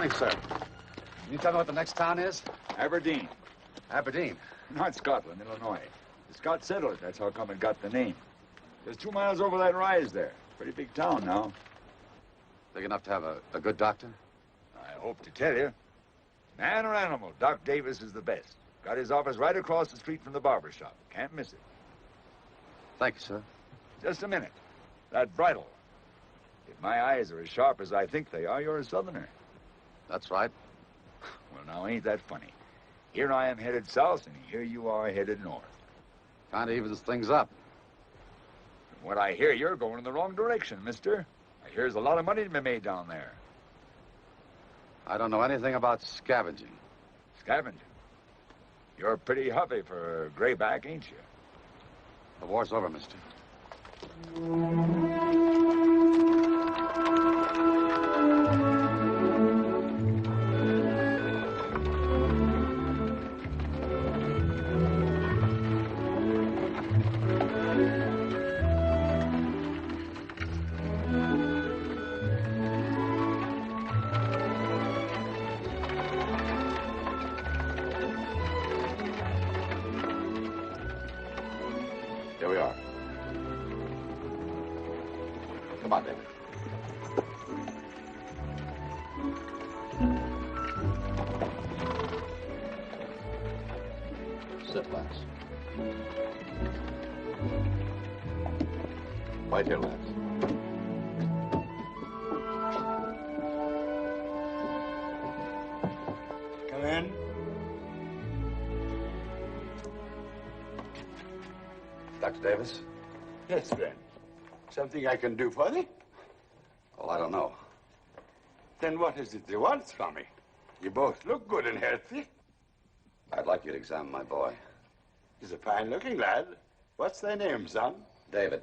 morning, sir. Can you tell me what the next town is? Aberdeen. Aberdeen? Not Scotland, Illinois. The Scots settled it. That's how come it got the name. There's 2 miles over that rise there. Pretty big town now. Big enough to have a good doctor? I hope to tell you. Man or animal, Doc Davis is the best. Got his office right across the street from the barber shop. Can't miss it. Thank you, sir. Just a minute. That bridle. If my eyes are as sharp as I think they are, you're a Southerner. That's right. Well, now, ain't that funny? Here I am headed south, and here you are headed north. Kind of evens things up. From what I hear, you're going in the wrong direction, mister. I hear there's a lot of money to be made down there. I don't know anything about scavenging. Scavenging? You're pretty huffy for a grayback, ain't you? The war's over, mister. Here we are. Come on, David. Sit, lads. Right here, lads. Come in. Dr. Davis? Yes, friend. Something I can do for thee? Oh, I don't know. Then what is it you want from me? You both look good and healthy. I'd like you to examine my boy. He's a fine-looking lad. What's thy name, son? David.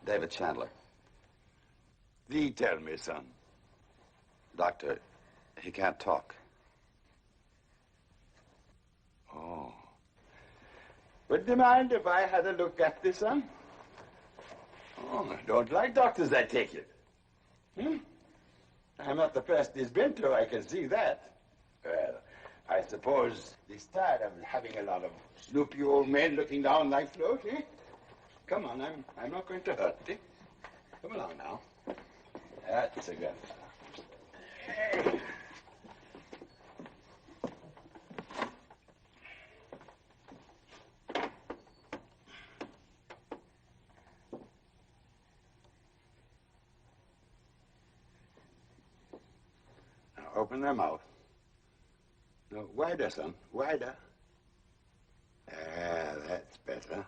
David Chandler. Thee tell me, son. Doctor, he can't talk. Oh. Would you mind if I had a look at this, son? Oh, I don't like doctors, I take it. I'm not the first he's been to, I can see that. Well, I suppose he's tired of having a lot of snoopy old men looking down like float, eh? Come on, I'm not going to hurt thee. Come along now. That's a good fellow. Open their mouth. No, wider, son. Wider. Ah, that's better.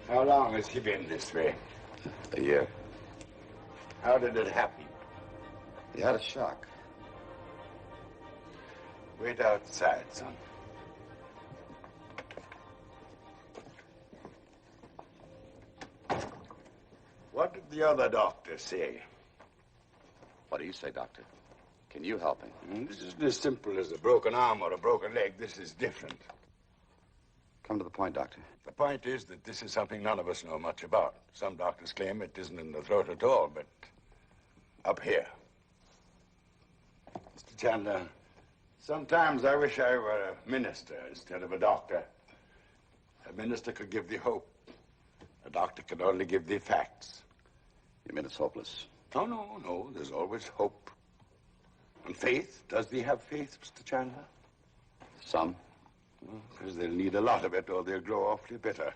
How long has he been this way? A year. How did it happen? He had a shock. Wait outside, son. What did the other doctor say? What do you say, Doctor? Can you help him? This isn't as simple as a broken arm or a broken leg. This is different. Come to the point, Doctor. The point is that this is something none of us know much about. Some doctors claim it isn't in the throat at all, but up here. Mr. Chandler, sometimes I wish I were a minister instead of a doctor. A minister could give thee hope. A doctor can only give thee facts. You mean it's hopeless? Oh, no. There's always hope. And faith. Does thee have faith, Mr. Chandler? Some. Because they'll need a lot of it or they'll grow awfully bitter.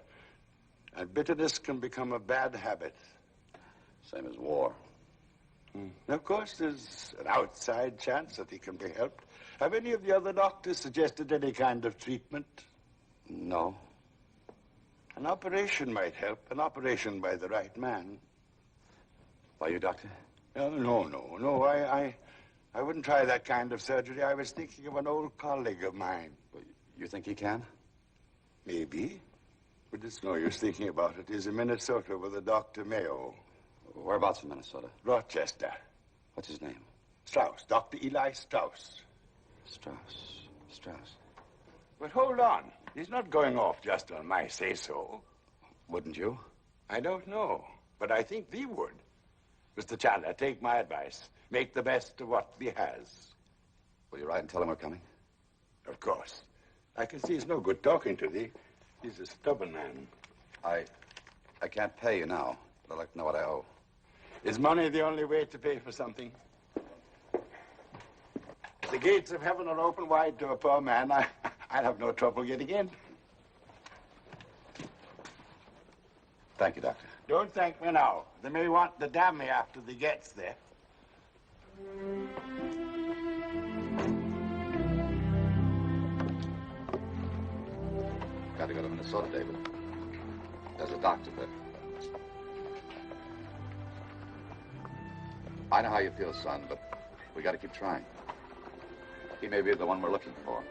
And bitterness can become a bad habit. Same as war. And of course, there's an outside chance that he can be helped. Have any of the other doctors suggested any kind of treatment? No. An operation might help. An operation by the right man. By you, Doctor? No. I wouldn't try that kind of surgery. I was thinking of an old colleague of mine. You think he can? Maybe. But it's no use thinking about it. He's in Minnesota with a Dr. Mayo. Whereabouts in Minnesota? Rochester. What's his name? Strauss. Dr. Eli Strauss. Strauss. But hold on. He's not going off just on my say-so. Wouldn't you? I don't know, but I think thee would. Mr. Chandler, take my advice. Make the best of what thee has. Will you write and tell him we're coming? Of course. I can see it's no good talking to thee. He's a stubborn man. I can't pay you now, but I'd like to know what I owe. Is money the only way to pay for something? If the gates of heaven are open wide to a poor man, I'll have no trouble getting in. Thank you, Doctor. Don't thank me now. They may want to damn me after they gets there. Got to go to Minnesota, David. There's a doctor there. I know how you feel, son, but we got to keep trying. He may be the one we're looking for.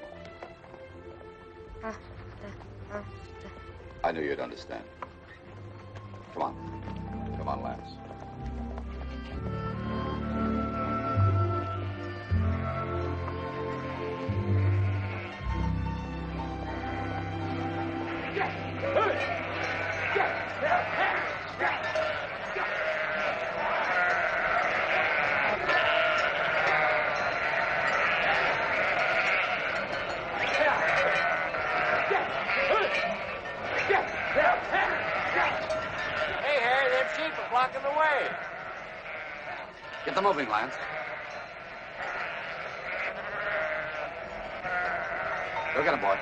I knew you'd understand. Come on. Come on, Lance. Blocking the way. Get them moving, Lance. Go get him, boy.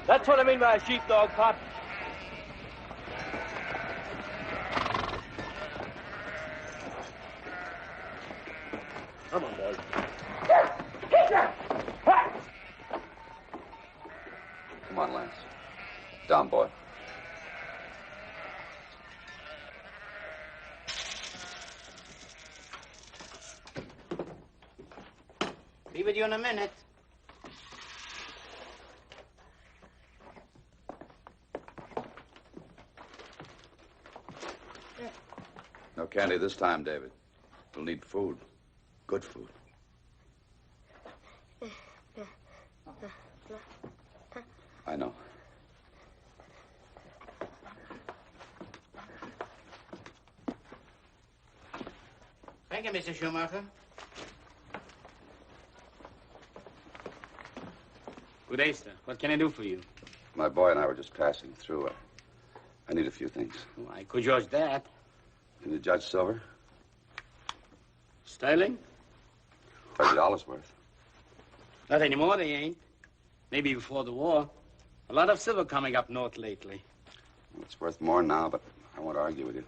That's what I mean by a sheepdog, Pop. Come on, boys. Come on, Lance. Down, boy. Be with you in a minute. No candy this time, David. We'll need food. Good food. I know. Thank you, Mr. Schumacher. Good day, sir. What can I do for you? My boy and I were just passing through. I need a few things. Oh, I could judge that. Can you judge silver? Sterling? $30 worth. Not anymore, they ain't. Maybe before the war. A lot of silver coming up north lately. Well, it's worth more now, but I won't argue with you.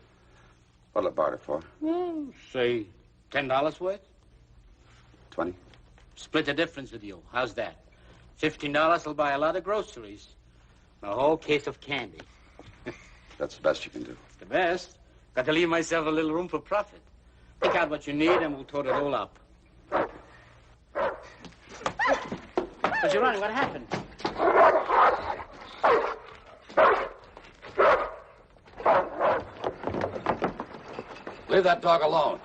What'll it barter for? Well, say $10 worth. 20? Split the difference with you. How's that? $15 will buy a lot of groceries. A whole case of candy. That's the best you can do. The best. Got to leave myself a little room for profit. Pick out what you need and we'll total it all up. But you're running. What happened? Leave that dog alone.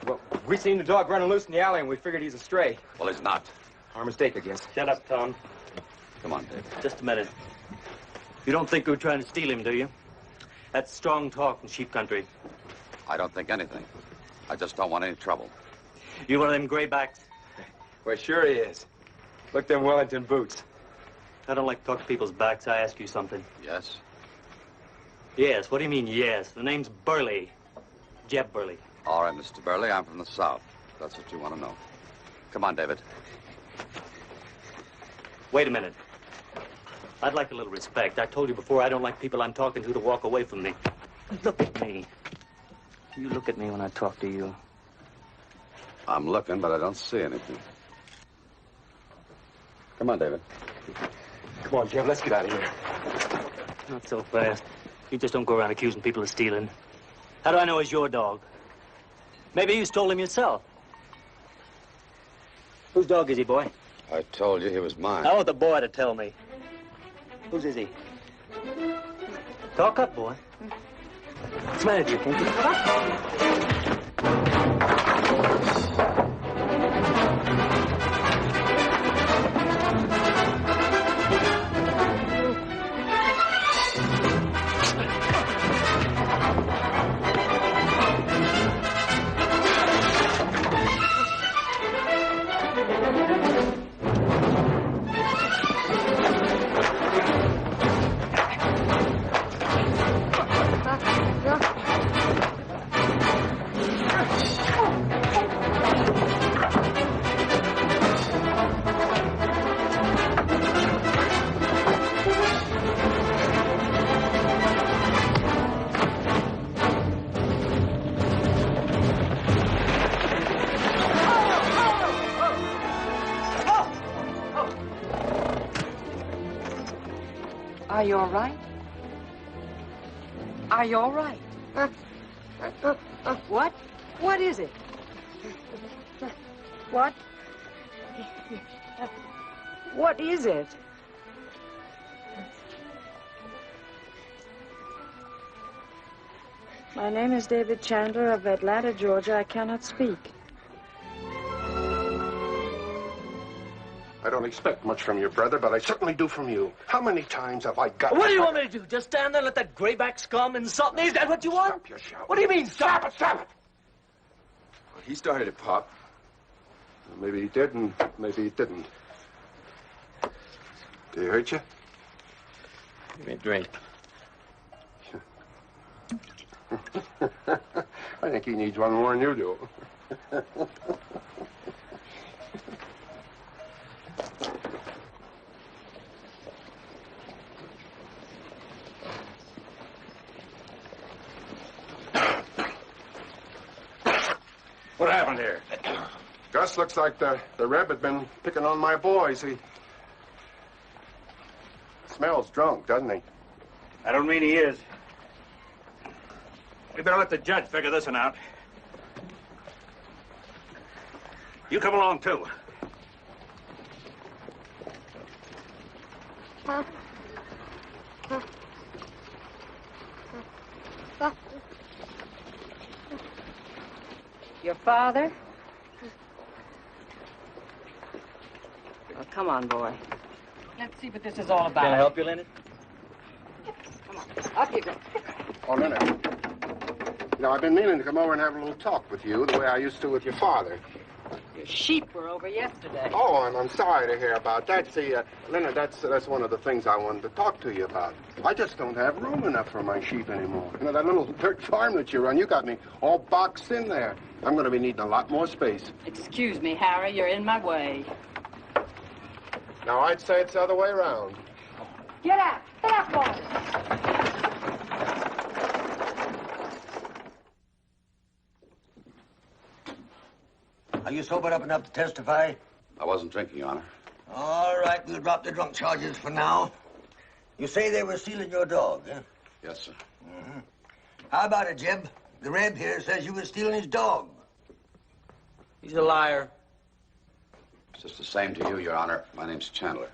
Well, we seen the dog running loose in the alley and we figured he's a stray. Well, he's not. Our mistake, I guess. Shut up, Tom. Come on, David. Just a minute. You don't think we were trying to steal him, do you? That's strong talk in sheep country. I don't think anything. I just don't want any trouble. You one of them graybacks? Well, sure he is. Look, them Wellington boots. I don't like to talk to people's backs. I ask you something. Yes? Yes, what do you mean, yes? The name's Burley. Jeb Burley. All right, Mr. Burley, I'm from the South. That's what you want to know. Come on, David. Wait a minute. I'd like a little respect. I told you before I don't like people I'm talking to walk away from me. Look at me. You look at me when I talk to you. I'm looking, but I don't see anything. Come on, David. Come on, Jeb, let's get out of here. Not so fast. You just don't go around accusing people of stealing. How do I know he's your dog? Maybe you stole him yourself. Whose dog is he, boy? I told you he was mine. I want the boy to tell me. Whose is he? Talk up, boy. What's the matter with you, can't you? Are you all right? Are you all right? What? What is it? What? What is it? My name is David Chandler of Atlanta, Georgia. I cannot speak. I don't expect much from your brother, but I certainly do from you. How many times have I got... What do you want me to do? Just stand there and let that grayback scum insult me? Is that what you want? Stop your shouting. What do you mean, stop it? Stop it! Well, he started it, Pop. Maybe he did, and maybe he didn't. Did he hurt you? Give me a drink. I think he needs one more than you do. What happened here? Gus, looks like the Reb had been picking on my boys. He smells drunk, doesn't he? I don't mean he is. We better let the judge figure this one out. You come along, too. Your father? Oh, come on, boy. Let's see what this is all about. Can I help you, Linnett? Come on. Up you go. Oh, Leonard. You know, I've been meaning to come over and have a little talk with you the way I used to with your father. Your sheep were over yesterday. Oh, I'm sorry to hear about that. See, Leonard, that's one of the things I wanted to talk to you about. I just don't have room enough for my sheep anymore. You know, that little dirt farm that you run, you got me all boxed in there. I'm going to be needing a lot more space. Excuse me, Harry, you're in my way. Now, I'd say it's the other way around. Get out! Get out, boy! Are you sobered up enough to testify? I wasn't drinking, Your Honor. All right, we'll drop the drunk charges for now. You say they were stealing your dog, eh? Yes, sir. Mm-hmm. How about it, Jeb? The Reb here says you were stealing his dog. He's a liar. It's just the same to you, Your Honor. My name's Chandler.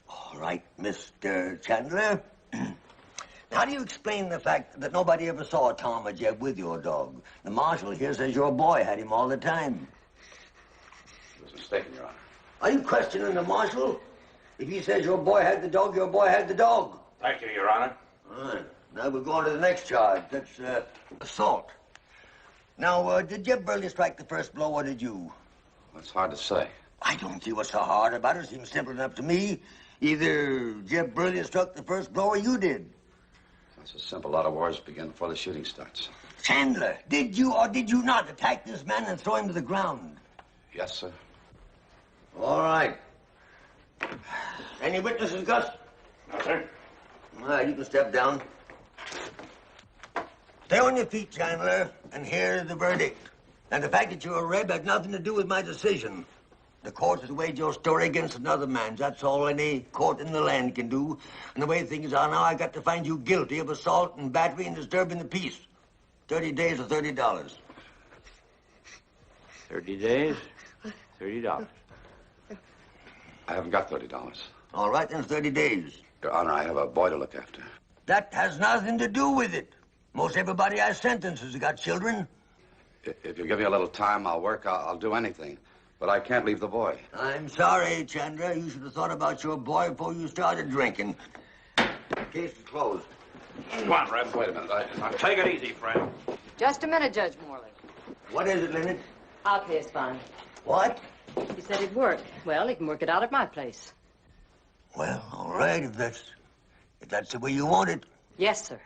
All right, Mr. Chandler. How do you explain the fact that nobody ever saw Tom or Jeb with your dog? The marshal here says your boy had him all the time. He was mistaken, Your Honor. Are you questioning the marshal? If he says your boy had the dog, your boy had the dog. Thank you, Your Honor. All right. Now we're going to the next charge. That's assault. Now, did Jeb Burley strike the first blow, or did you? That's hard to say. I don't see what's so hard about it. It seems simple enough to me. Either Jeb Burley struck the first blow or you did. It's a simple. A lot of wars begin before the shooting starts. Chandler, did you or did you not attack this man and throw him to the ground? Yes, sir. All right. Any witnesses, Gus? No, sir. All right, you can step down. Stay on your feet, Chandler, and hear the verdict. And the fact that you're a Reb has nothing to do with my decision. The court has weighed your story against another man's. That's all any court in the land can do. And the way things are now, I got to find you guilty of assault and battery and disturbing the peace. 30 days or $30. 30 days, $30. I haven't got $30. All right, then it's 30 days. Your Honor, I have a boy to look after. That has nothing to do with it. Most everybody I sentence has got children. If you give me a little time, I'll work. I'll do anything. But I can't leave the boy. I'm sorry, Chandler. You should have thought about your boy before you started drinking. Case is closed. Come on, Reb. Wait a minute. Now, take it easy, friend. Just a minute, Judge Morley. What is it, Linnett? I'll pay his fine. What? He said he'd work. Well, he can work it out at my place. Well, all right, if that's the way you want it. Yes, sir.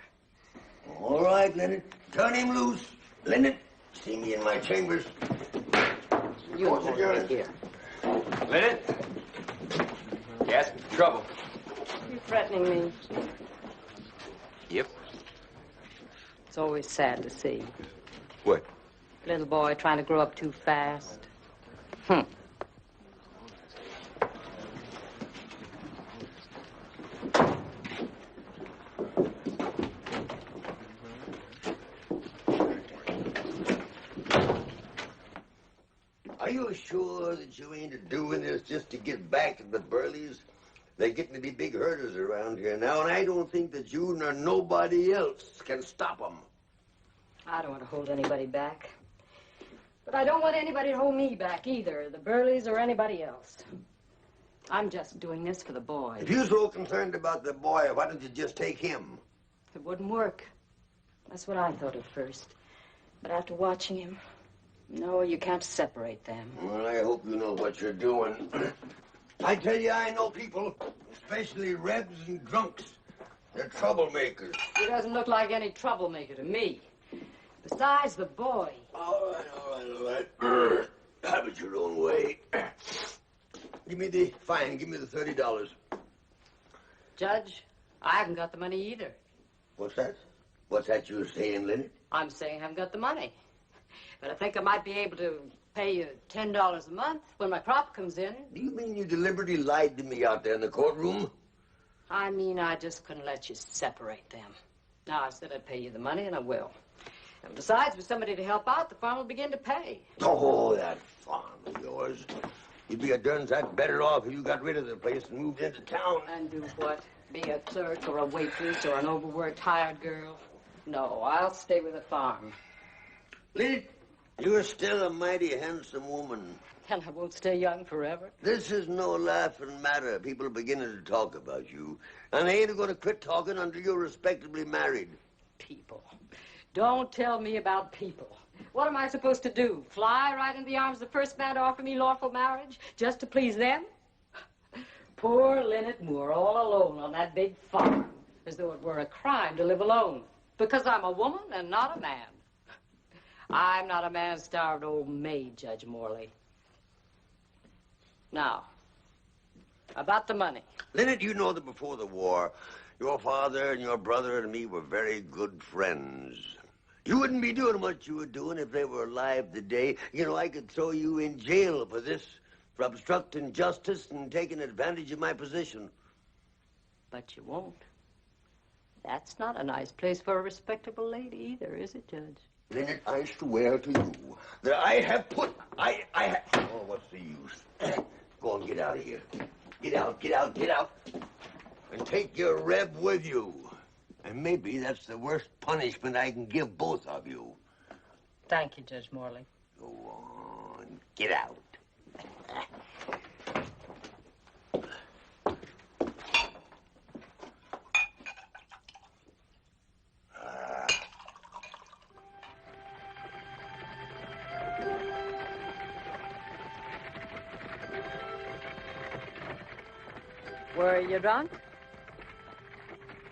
All right, Linnett. Turn him loose. Linnett, see me in my chambers. You won't get here. Linnett? Yes, trouble. You threatening me? Yep. It's always sad to see. What? Little boy trying to grow up too fast. Are you sure that you ain't doing this just to get back at the Burleys? They're getting to be big herders around here now, and I don't think that you nor nobody else can stop them. I don't want to hold anybody back. But I don't want anybody to hold me back either, the Burleys or anybody else. I'm just doing this for the boy. If you're so concerned about the boy, why don't you just take him? It wouldn't work. That's what I thought at first. But after watching him, no, you can't separate them. Well, I hope you know what you're doing. I tell you, I know people, especially Rebs and drunks. They're troublemakers. He doesn't look like any troublemaker to me. Besides, the boy. All right. Have it your own way. Give me the fine. Give me the $30. Judge, I haven't got the money either. What's that? What's that you're saying, Linnett? I'm saying I haven't got the money. But I think I might be able to pay you $10 a month when my crop comes in. Do you mean you deliberately lied to me out there in the courtroom? I mean, I just couldn't let you separate them. Now, I said I'd pay you the money, and I will. And besides, with somebody to help out, the farm will begin to pay. Oh, that farm of yours. You'd be a darn sight better off if you got rid of the place and moved into town. And do what? Be a clerk or a waitress or an overworked hired girl? No, I'll stay with the farm. Linnett, you're still a mighty handsome woman. And I won't stay young forever. This is no laughing matter. People are beginning to talk about you. And they ain't going to quit talking until you're respectably married. People. Don't tell me about people. What am I supposed to do? Fly right into the arms of the first man to offer me lawful marriage just to please them? Poor Linnett Moore, all alone on that big farm, as though it were a crime to live alone, because I'm a woman and not a man. I'm not a man-starved old maid, Judge Morley. Now, about the money. Linnett, you know that before the war, your father and your brother and me were very good friends. You wouldn't be doing what you were doing if they were alive today. You know, I could throw you in jail for this, for obstructing justice and taking advantage of my position. But you won't. That's not a nice place for a respectable lady either, is it, Judge? Linnett, I swear to you that I have put... I have... Oh, what's the use? Go on, get out of here. Get out. And take your Reb with you. And maybe that's the worst punishment I can give both of you. Thank you, Judge Morley. Go on, get out. Were you drunk?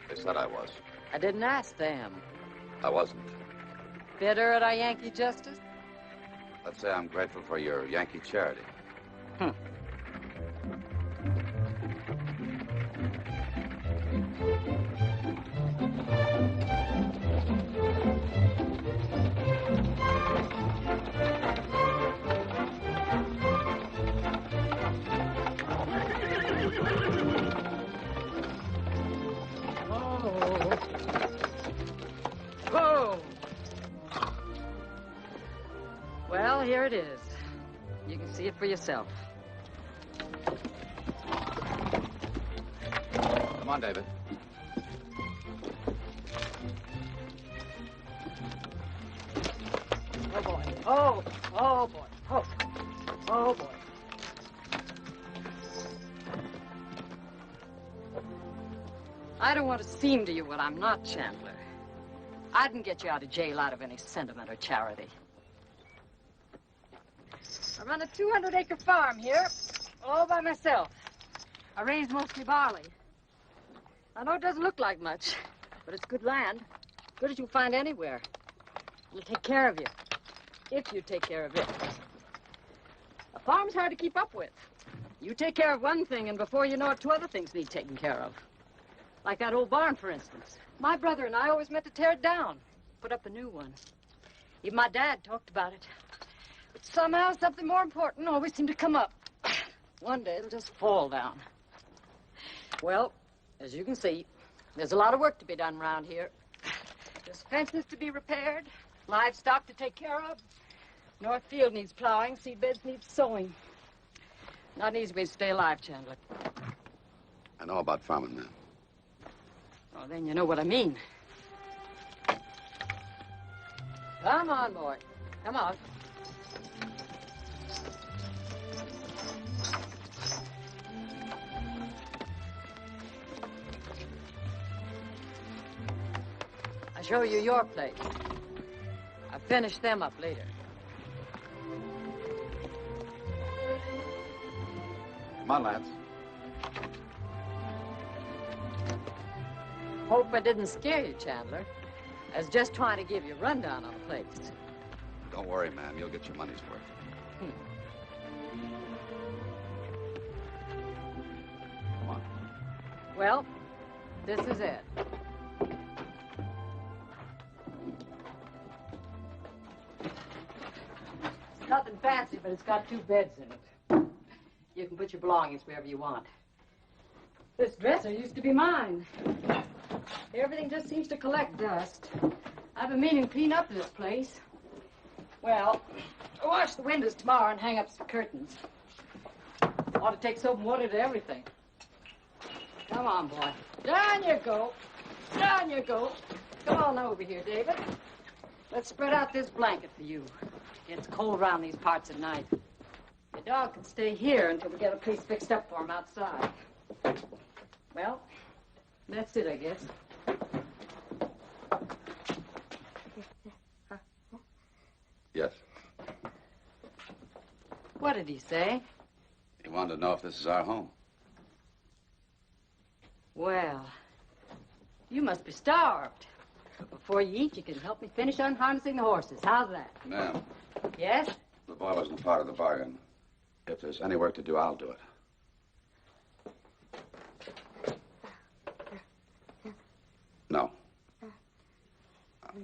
They said I was. I didn't ask them. I wasn't. Bitter at our Yankee justice? Let's say I'm grateful for your Yankee charity. Well, here it is. You can see it for yourself. Come on, David. Oh, boy. Oh boy. Oh, boy. I don't want to seem to you what I'm not, Chandler. I didn't get you out of jail out of any sentiment or charity. I run a 200-acre farm here, all by myself. I raise mostly barley. I know it doesn't look like much, but it's good land. Good as you'll find anywhere. It'll take care of you, if you take care of it. A farm's hard to keep up with. You take care of one thing, and before you know it, 2 other things need taken care of. Like that old barn, for instance. My brother and I always meant to tear it down, put up a new one. Even my dad talked about it. But somehow something more important always seemed to come up. One day it'll just fall down. Well, as you can see, there's a lot of work to be done around here. There's fences to be repaired, livestock to take care of. North field needs plowing, seed beds need sowing. Not easy way to stay alive, Chandler. I know about farming, man. Well, then you know what I mean. Come on, boy. Come on. I'll show you your place. I'll finish them up later. Come on, Lance. Hope I didn't scare you, Chandler. I was just trying to give you a rundown on the place. Don't worry, ma'am. You'll get your money's worth. Come on. Well, this is it. It's nothing fancy, but it's got 2 beds in it. You can put your belongings wherever you want. This dresser used to be mine. Everything just seems to collect dust. I've been meaning to clean up this place. Well, I'll wash the windows tomorrow and hang up some curtains. Ought to take soap and water to everything. Come on, boy. Down you go. Down you go. Come on over here, David. Let's spread out this blanket for you. It's cold around these parts at night. Your dog can stay here until we get a place fixed up for him outside. Well, that's it, I guess. Yes. What did he say? He wanted to know if this is our home. Well, you must be starved. But before you eat, you can help me finish unharnessing the horses. How's that? Ma'am, Yes? the boy wasn't part of the bargain. If there's any work to do, I'll do it. No.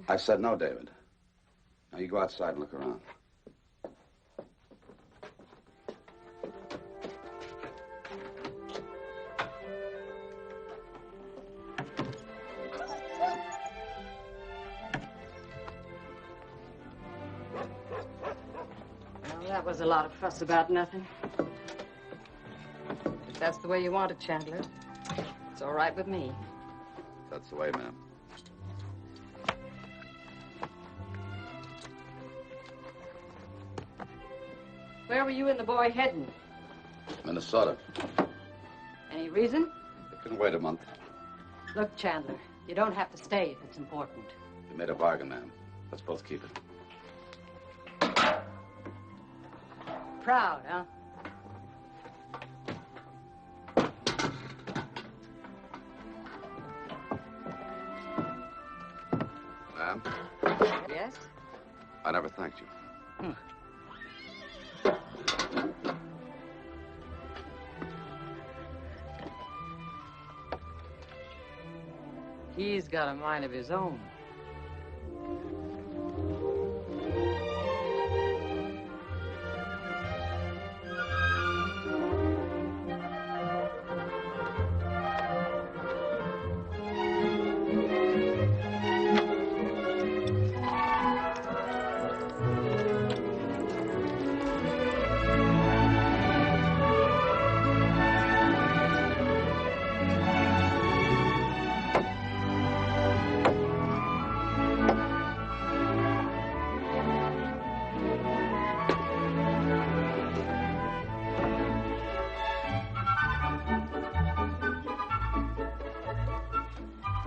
I said no, David. Now you go outside and look around. Well, that was a lot of fuss about nothing. If that's the way you want it, Chandler, it's all right with me. That's the way, ma'am. Where were you and the boy heading? Minnesota. Any reason? It can wait a month. Look, Chandler, you don't have to stay if it's important. We made a bargain, ma'am. Let's both keep it. Proud, huh? I never thanked you. He's got a mind of his own.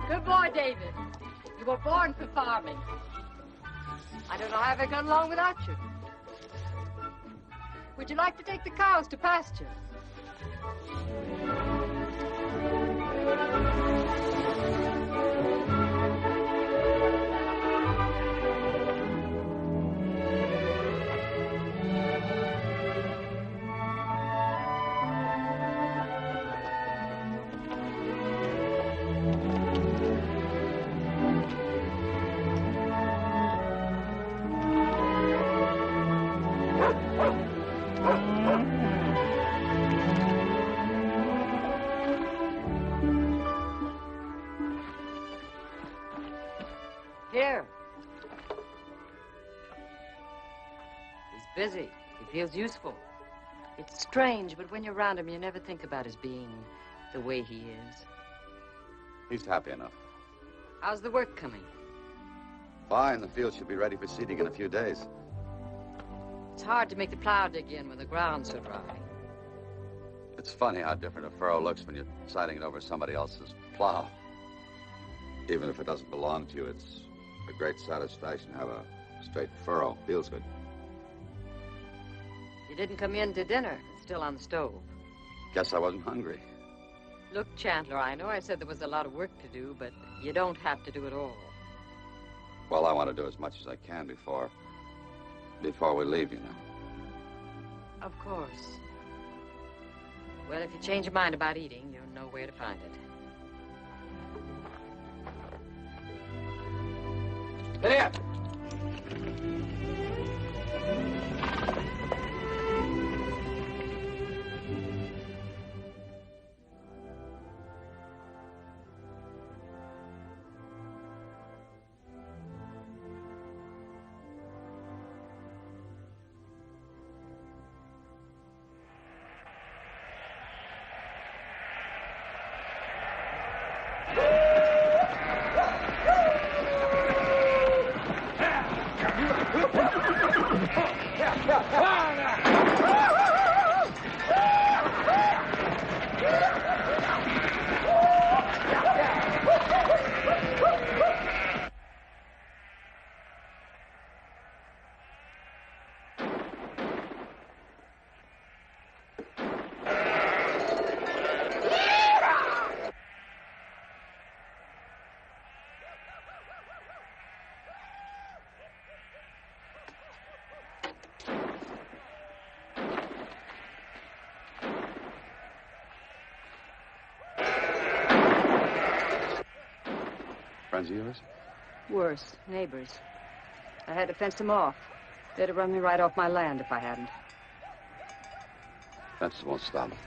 Good boy, David. You were born for farming. I don't know how I got along without you. Would you like to take the cows to pasture? Here. He's busy. He feels useful. It's strange, but when you're around him, you never think about his being the way he is. He's happy enough. How's the work coming? Fine. The field should be ready for seeding in a few days. It's hard to make the plow dig in when the ground's so dry. It's funny how different a furrow looks when you're siding it over somebody else's plow. Even if it doesn't belong to you, it's a great satisfaction to have a straight furrow. Feels good. You didn't come in to dinner. It's still on the stove. Guess I wasn't hungry. Look, Chandler, I know I said there was a lot of work to do, but you don't have to do it all. Well, I want to do as much as I can before we leave, you know. Of course. Well, if you change your mind about eating, you'll know where to find it. Linnett! Friends of yours? Worse, neighbors. I had to fence them off. They'd have run me right off my land if I hadn't. Fences won't stop them.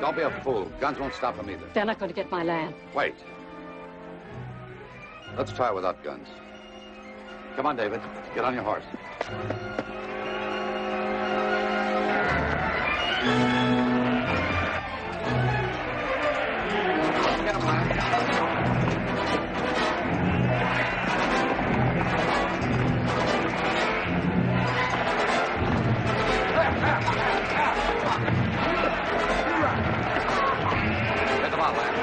Don't be a fool. Guns won't stop them either. They're not going to get my land. Wait. Let's try without guns. Come on, David. Get on your horse. Get him, Get them out, Lance.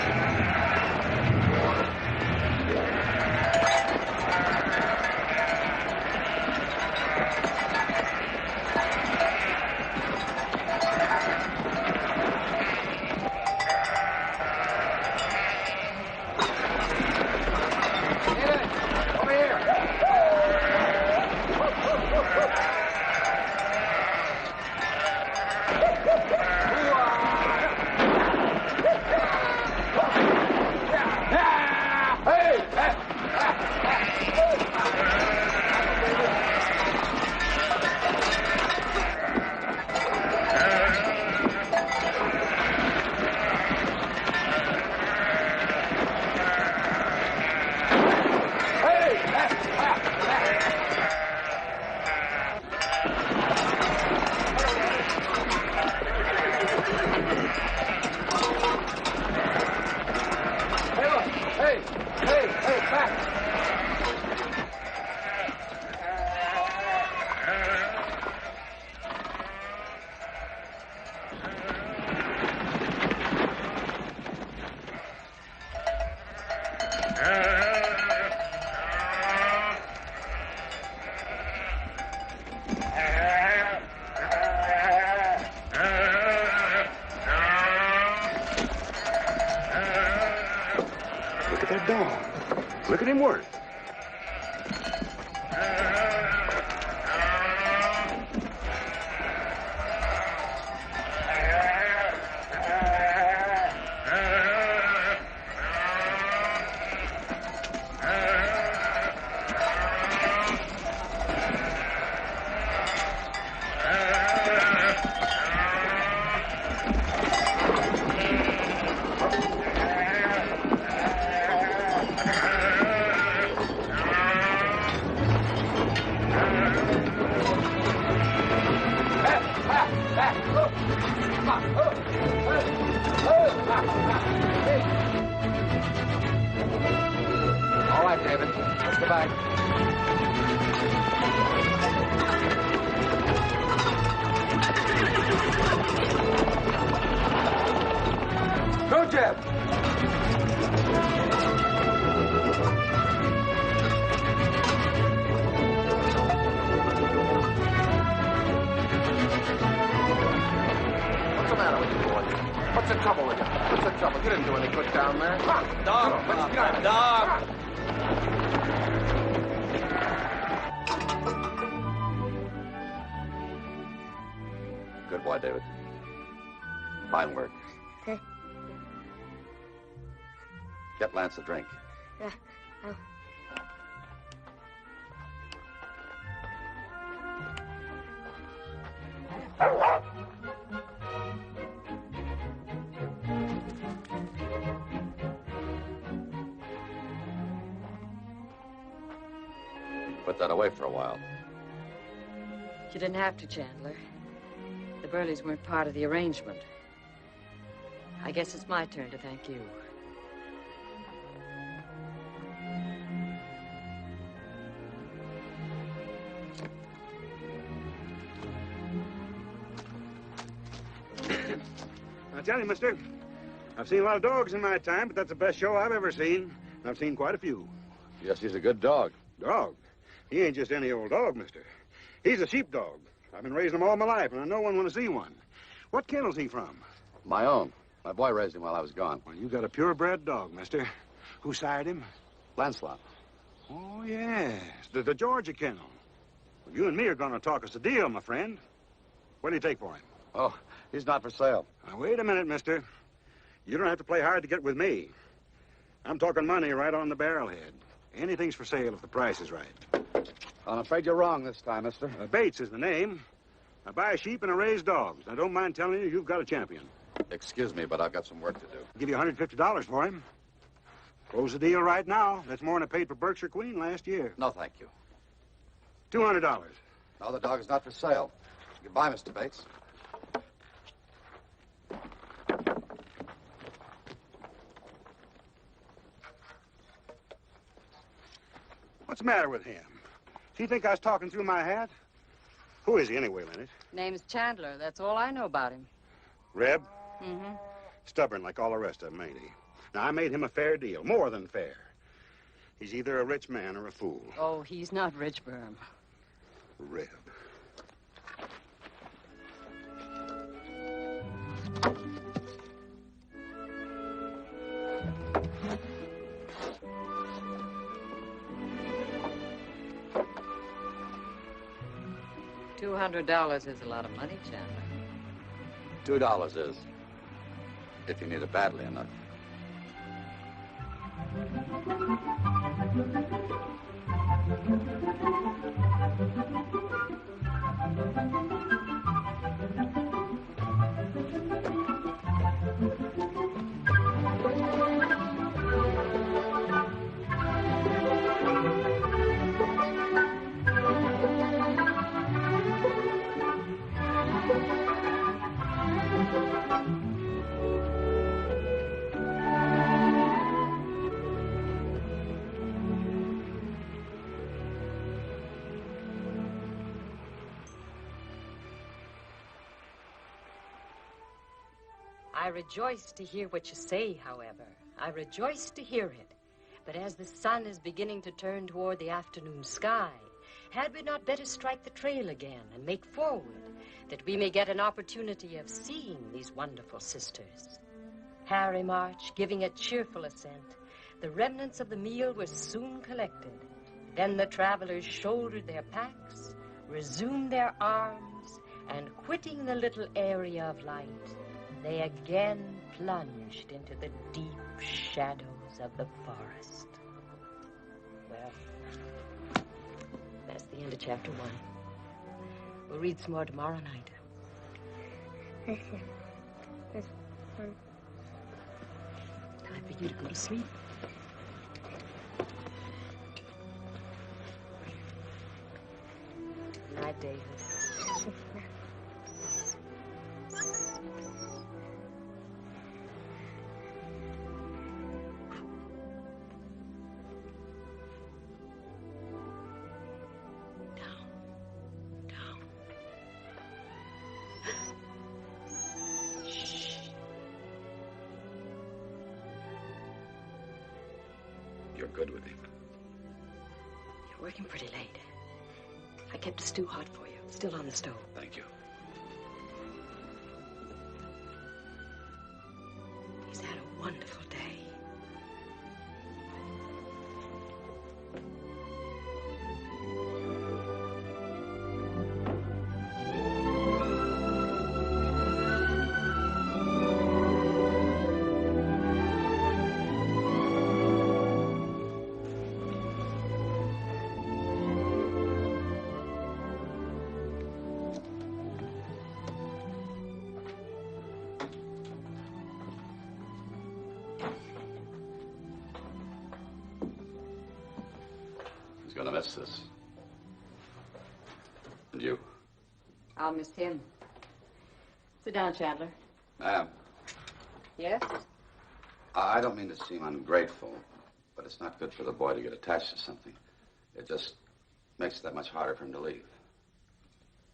Look at him work. All right, David. Let's go back. Go, Jeff! What's the matter with you, boy? What's the trouble with you? What's the trouble? You didn't do any good down there. Dog! What you got? Dog! Good boy, David. Fine work. Okay. Get Lance a drink. Yeah. Put that away for a while. You didn't have to, Chandler. The Burleys weren't part of the arrangement. I guess it's my turn to thank you. I tell you, mister, I've seen a lot of dogs in my time, but that's the best show I've ever seen. And I've seen quite a few. Yes, he's a good dog. Dog? He ain't just any old dog, mister. He's a sheepdog. I've been raising them all my life, and I know one when I see one. What kennel's he from? My own. My boy raised him while I was gone. Well, you got a purebred dog, mister. Who sired him? Lancelot. Oh, yes. The Georgia kennel. Well, you and me are going to talk us a deal, my friend. What do you take for him? Oh, he's not for sale. Now, wait a minute, mister. You don't have to play hard to get with me. I'm talking money right on the barrelhead. Anything's for sale if the price is right. I'm afraid you're wrong this time, mister. Bates is the name. I buy sheep and I raise dogs. I don't mind telling you, you've got a champion. Excuse me, but I've got some work to do. I'll give you $150 for him. Close the deal right now. That's more than I paid for Berkshire Queen last year. No, thank you. $200. No, the dog is not for sale. Goodbye, Mr. Bates. What's the matter with him? Do you think I was talking through my hat? Who is he anyway, Linnett? Name's Chandler. That's all I know about him. Reb? Mm-hmm. Stubborn like all the rest of them, ain't he? Now, I made him a fair deal, more than fair. He's either a rich man or a fool. Oh, he's not rich, Berm. Reb. $200 is a lot of money, Chandler. $2 is, if you need it badly enough. I rejoice to hear what you say, however. I rejoice to hear it. But as the sun is beginning to turn toward the afternoon sky, had we not better strike the trail again and make forward, that we may get an opportunity of seeing these wonderful sisters? Harry marched, giving a cheerful assent. The remnants of the meal were soon collected. Then the travelers shouldered their packs, resumed their arms, and quitting the little area of light, they again plunged into the deep shadows of the forest. Well, that's the end of chapter 1. We'll read some more tomorrow night. Time for you to go to sleep. Good night, David. You're good with him. You're working pretty late. I kept a stew hot for you. It's still on the stove. Thank you. He's had a wonderful day. Gonna miss this. And you? I'll miss him. Sit down, Chandler. Ma'am, Yes? I don't mean to seem ungrateful, but it's not good for the boy to get attached to something. It just makes it that much harder for him to leave.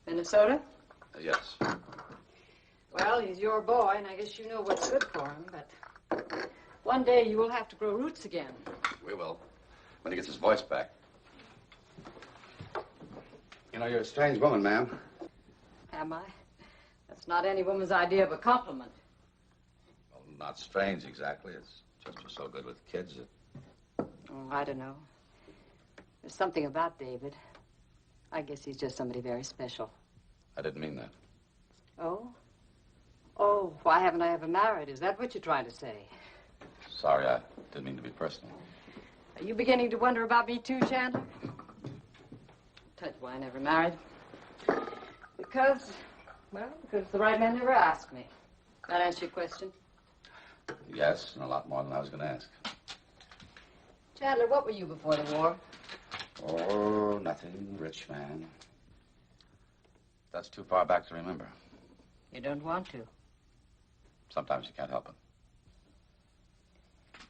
Minnesota? Yes. Well, he's your boy, and I guess you know what's good for him, but one day you will have to grow roots again. We will. When he gets his voice back. You know, you're a strange woman, ma'am. Am I? That's not any woman's idea of a compliment. Well, not strange exactly. It's just you're so good with kids that... Oh, I don't know. There's something about David. I guess he's just somebody very special. I didn't mean that. Oh? Oh, why haven't I ever married? Is that what you're trying to say? Sorry, I didn't mean to be personal. Are you beginning to wonder about me too, Chandler? Tell you why I never married. Because the right man never asked me. That answer your question? Yes, and a lot more than I was going to ask. Chandler, what were you before the war? Oh, nothing, rich man. That's too far back to remember. You don't want to. Sometimes you can't help it.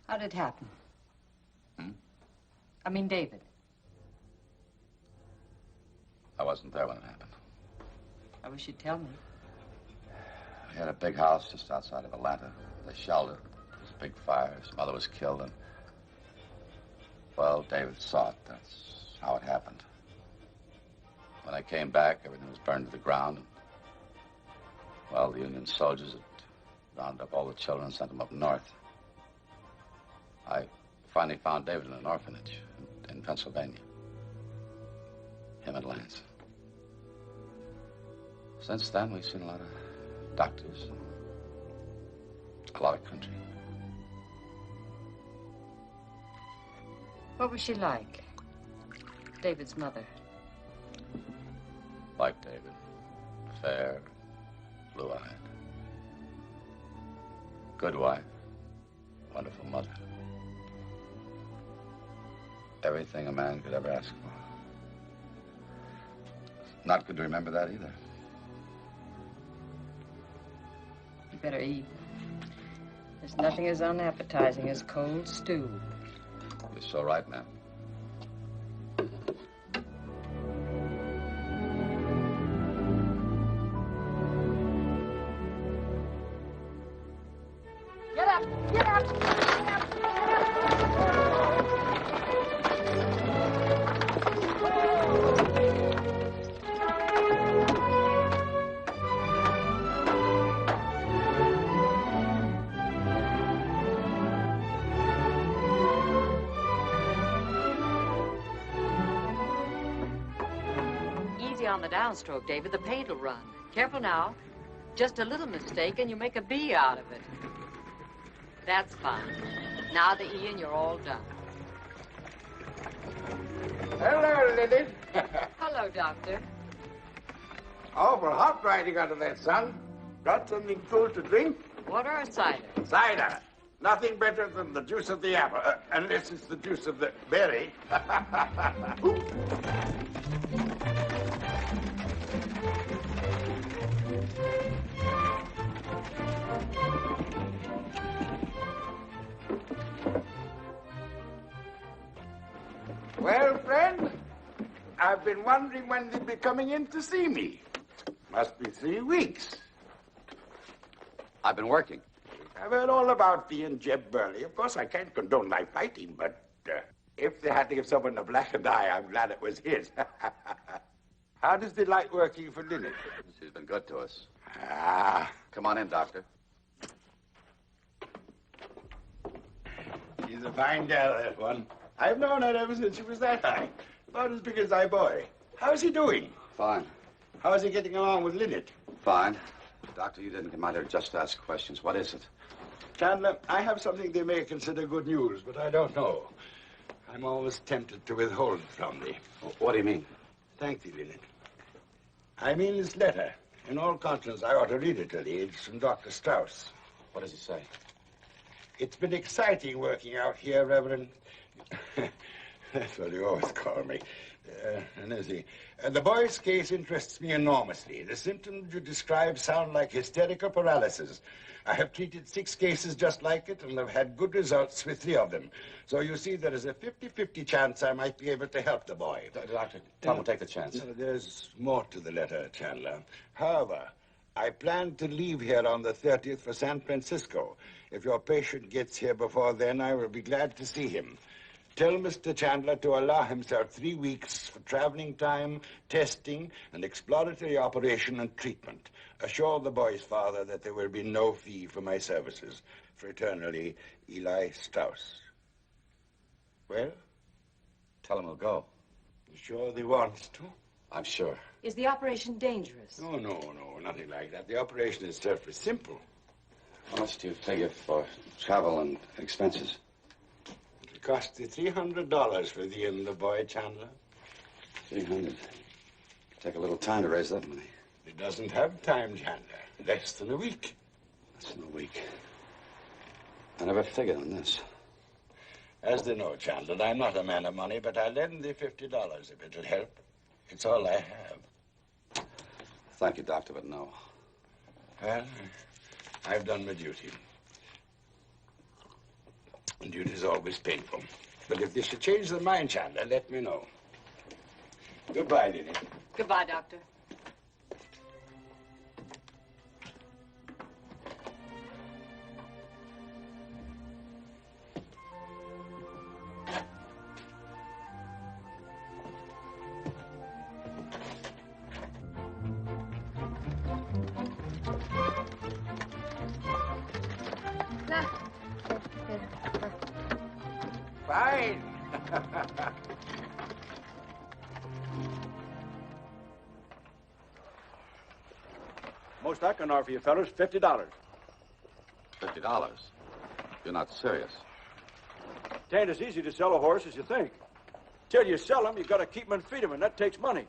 How did it happen? Hmm? I mean, David. I wasn't there when it happened. I wish you'd tell me. We had a big house just outside of Atlanta. They shelled it. There was a big fire. His mother was killed, and... well, David saw it. That's how it happened. When I came back, everything was burned to the ground. And, well, the Union soldiers had rounded up all the children and sent them up north. I finally found David in an orphanage in Pennsylvania. Him and Lance. Since then, we've seen a lot of doctors and a lot of country. What was she like? David's mother. Like David. Fair, blue-eyed. Good wife. Wonderful mother. Everything a man could ever ask for. Not good to remember that either. You better eat. There's nothing as unappetizing as cold stew. You're so right, ma'am. Get up! Get up! Get up! Easy on the downstroke, David. The paint will run. Careful now. Just a little mistake and you make a B out of it. That's fine. Now the E and you're all done. Hello, Lillie. Hello, Doctor. Awful hot riding under that sun. Got something cool to drink? Water or cider? Cider. Nothing better than the juice of the apple, unless it's the juice of the berry. Well, friend, I've been wondering when you'd be coming in to see me. Must be 3 weeks. I've been working. I've heard all about thee and Jeb Burley. Of course, I can't condone my fighting, but if they had to give someone a blackened eye, I'm glad it was his. How does they like working for Linnett? She's been good to us. Ah. Come on in, Doctor. She's a fine gal, that one. I've known her ever since she was that high. About as big as thy boy. How's he doing? Fine. How's he getting along with Linnett? Fine. Doctor, you didn't come out here just to ask questions. What is it? Chandler, I have something they may consider good news, but I don't know. I'm always tempted to withhold it from thee. What do you mean? Thank thee, Linnett. I mean this letter. In all conscience, I ought to read it to thee. It's from Dr. Strauss. What does he say? It's been exciting working out here, Reverend. That's what you always call me. Lizzie. The boy's case interests me enormously. The symptoms you describe sound like hysterical paralysis. I have treated 6 cases just like it, and have had good results with 3 of them. So you see, there is a 50-50 chance I might be able to help the boy. Doctor, tell him to take the chance. There's more to the letter, Chandler. However, I plan to leave here on the 30th for San Francisco. If your patient gets here before then, I will be glad to see him. Tell Mr. Chandler to allow himself 3 weeks for traveling time, testing, and exploratory operation and treatment. Assure the boy's father that there will be no fee for my services. Fraternally, Eli Strauss. Well? Tell him he'll go. You sure he wants to? I'm sure. Is the operation dangerous? No, nothing like that. The operation itself is simple. How much do you figure for travel and expenses? It'll cost you $300 for thee and the boy, Chandler. 300. Take a little time to raise that money. It doesn't have time, Chandler. Less than a week. Less than a week. I never figured on this. As they know, Chandler, I'm not a man of money, but I'll lend thee $50 if it'll help. It's all I have. Thank you, Doctor, but no. Well, I've done my duty. And duty's always painful. But if they should change their mind, Chandler, let me know. Goodbye, Linnett. Goodbye, Doctor. Fine. Most I can offer you fellas, $50. $50? You're not serious. It ain't as easy to sell a horse as you think. Till you sell him, you got to keep him and feed him, and that takes money.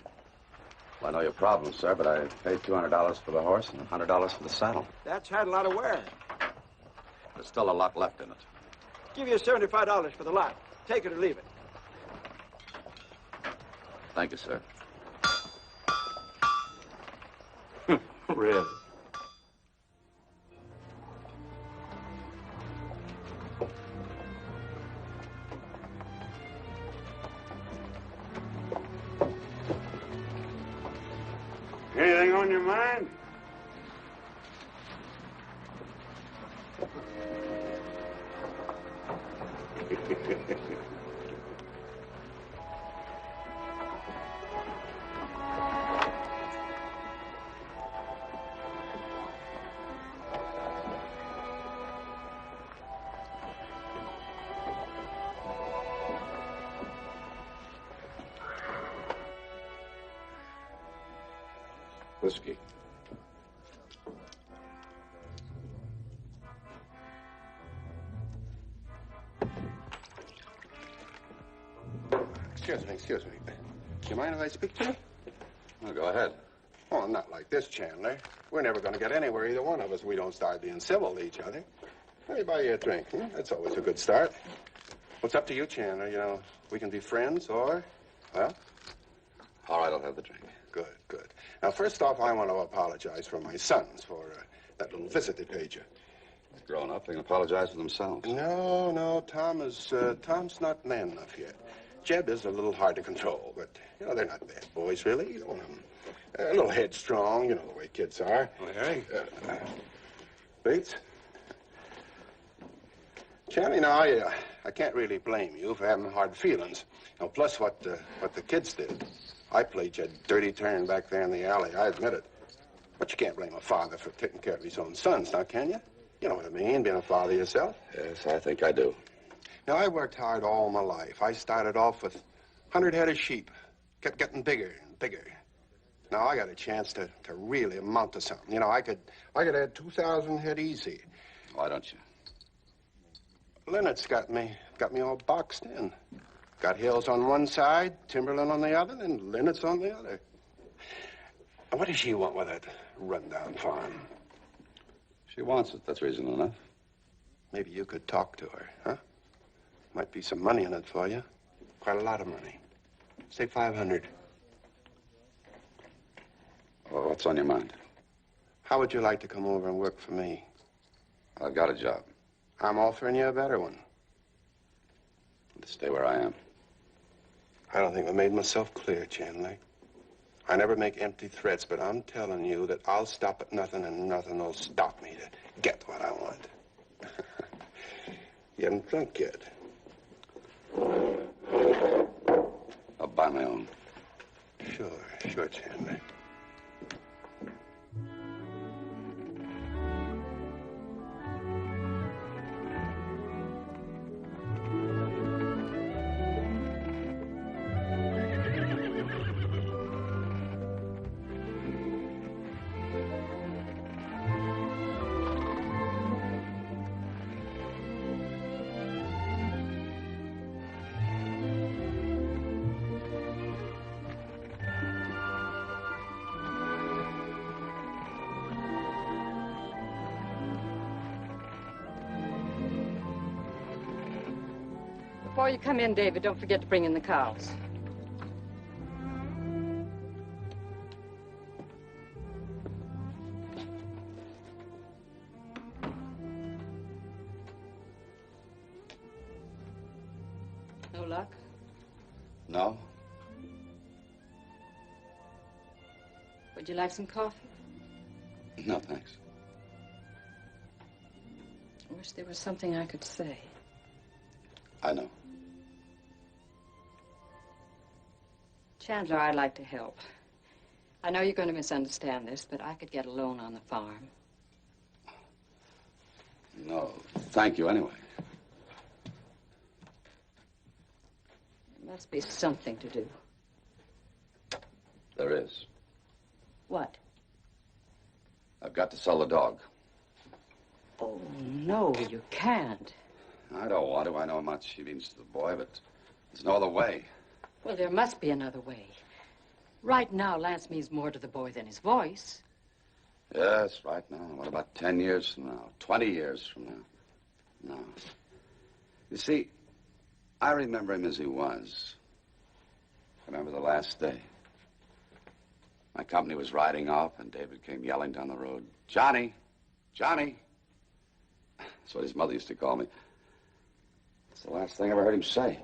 Well, I know your problem, sir, but I paid $200 for the horse and $100 for the saddle. That's had a lot of wear. There's still a lot left in it. Give you $75 for the lot. Take it or leave it. Thank you, sir. Really? Anything on your mind? Whiskey. Excuse me. Do you mind if I speak to you? Well, go ahead. Oh, not like this, Chandler. We're never going to get anywhere, either one of us, if we don't start being civil to each other. Let me buy you a drink. That's always a good start. What's up to you, Chandler? You know, we can be friends, or, well? All right, I'll have the drink. Good. Now, first off, I want to apologize for my sons for that little visit they paid you. They're grown up. They can apologize for themselves. No, Tom's not man enough yet. Jeb is a little hard to control, but, you know, they're not bad boys, really. You know, a little headstrong, you know, the way kids are. Oh, Harry? Bates? Charlie, now, I can't really blame you for having hard feelings. Now, plus what the kids did. I played you a dirty turn back there in the alley, I admit it. But you can't blame a father for taking care of his own sons, now, can you? You know what I mean, being a father yourself. Yes, I think I do. Now, I worked hard all my life. I started off with 100 head of sheep, kept getting bigger and bigger. Now, I got a chance to really amount to something. You know, I could add 2,000 head easy. Why don't you? Linnett's got me all boxed in. Got Hills on one side, Timberland on the other, and Linnett's on the other. What does she want with that rundown farm? She wants it. That's reason enough. Maybe you could talk to her, huh? Might be some money in it for you. Quite a lot of money. Say 500. Well, what's on your mind? How would you like to come over and work for me? I've got a job. I'm offering you a better one. To stay where I am. I don't think I made myself clear, Chandler. I never make empty threats, but I'm telling you that I'll stop at nothing and nothing will stop me to get what I want. You haven't drunk yet. I'll buy my own. Sure, Chandler. Before you come in, David, don't forget to bring in the cows. No luck? No? Would you like some coffee? No, thanks. I wish there was something I could say. I know. Chandler, I'd like to help. I know you're going to misunderstand this, but I could get a loan on the farm. No, thank you anyway. There must be something to do. There is. What? I've got to sell the dog. Oh, no, you can't. I don't want to. I know how much she means to the boy, but there's no other way. Well, there must be another way. Right now, Lance means more to the boy than his voice. Yes, right now. What about 10 years from now? 20 years from now? No. You see, I remember him as he was. I remember the last day. My company was riding off, and David came yelling down the road, "Johnny! Johnny!" That's what his mother used to call me. It's the last thing I ever heard him say.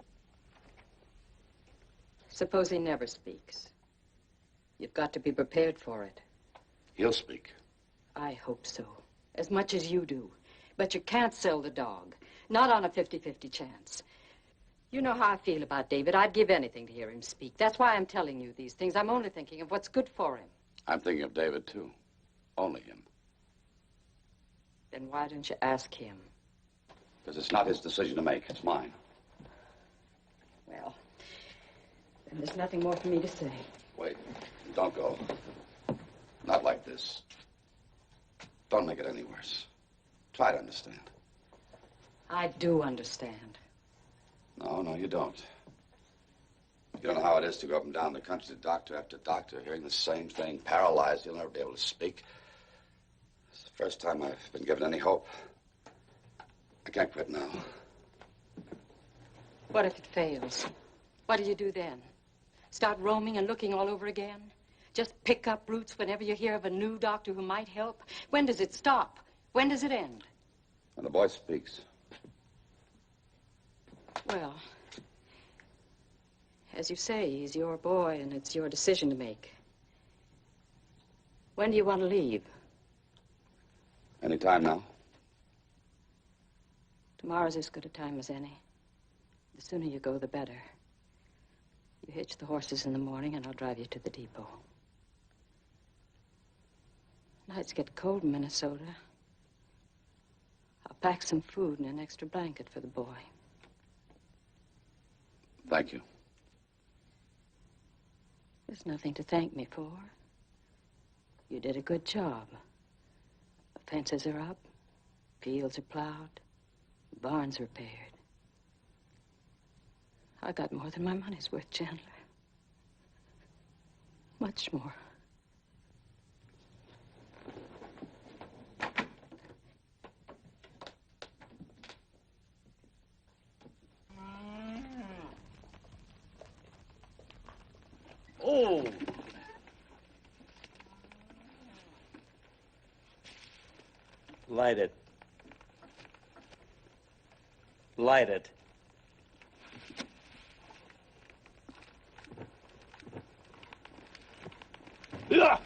Suppose he never speaks. You've got to be prepared for it. He'll speak. I hope so. As much as you do. But you can't sell the dog. Not on a 50-50 chance. You know how I feel about David. I'd give anything to hear him speak. That's why I'm telling you these things. I'm only thinking of what's good for him. I'm thinking of David, too. Only him. Then why don't you ask him? Because it's not his decision to make. It's mine. Well, then there's nothing more for me to say. Wait. Don't go. Not like this. Don't make it any worse. Try to understand. I do understand. No, you don't. You don't know how it is to go up and down the country to doctor after doctor, hearing the same thing, paralyzed. You'll never be able to speak. It's the first time I've been given any hope. I can't quit now. What if it fails? What do you do then? Start roaming and looking all over again? Just pick up roots whenever you hear of a new doctor who might help? When does it stop? When does it end? When the boy speaks. Well, as you say, he's your boy and it's your decision to make. When do you want to leave? Any time now. Tomorrow's as good a time as any. The sooner you go, the better. You hitch the horses in the morning and I'll drive you to the depot. Nights get cold in Minnesota. I'll pack some food and an extra blanket for the boy. Thank you. There's nothing to thank me for. You did a good job. The fences are up, fields are plowed, barns repaired. I got more than my money's worth, Chandler. Much more. Oh! Light it. Light it. Yeah.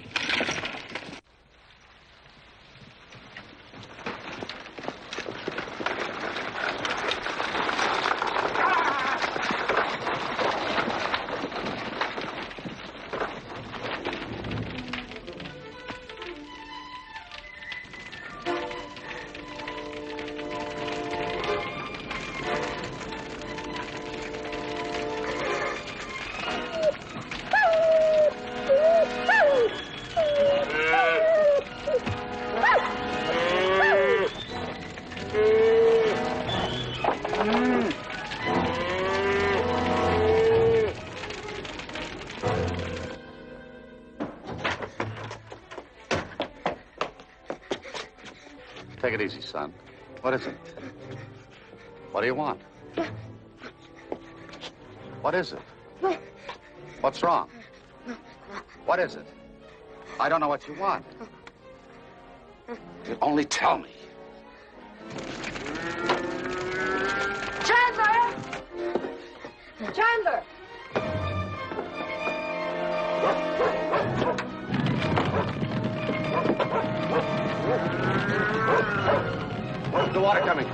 Take it easy, son. What is it? What do you want? What is it? What's wrong? What is it? I don't know what you want. You only tell me. Chandler! Chandler! The water coming.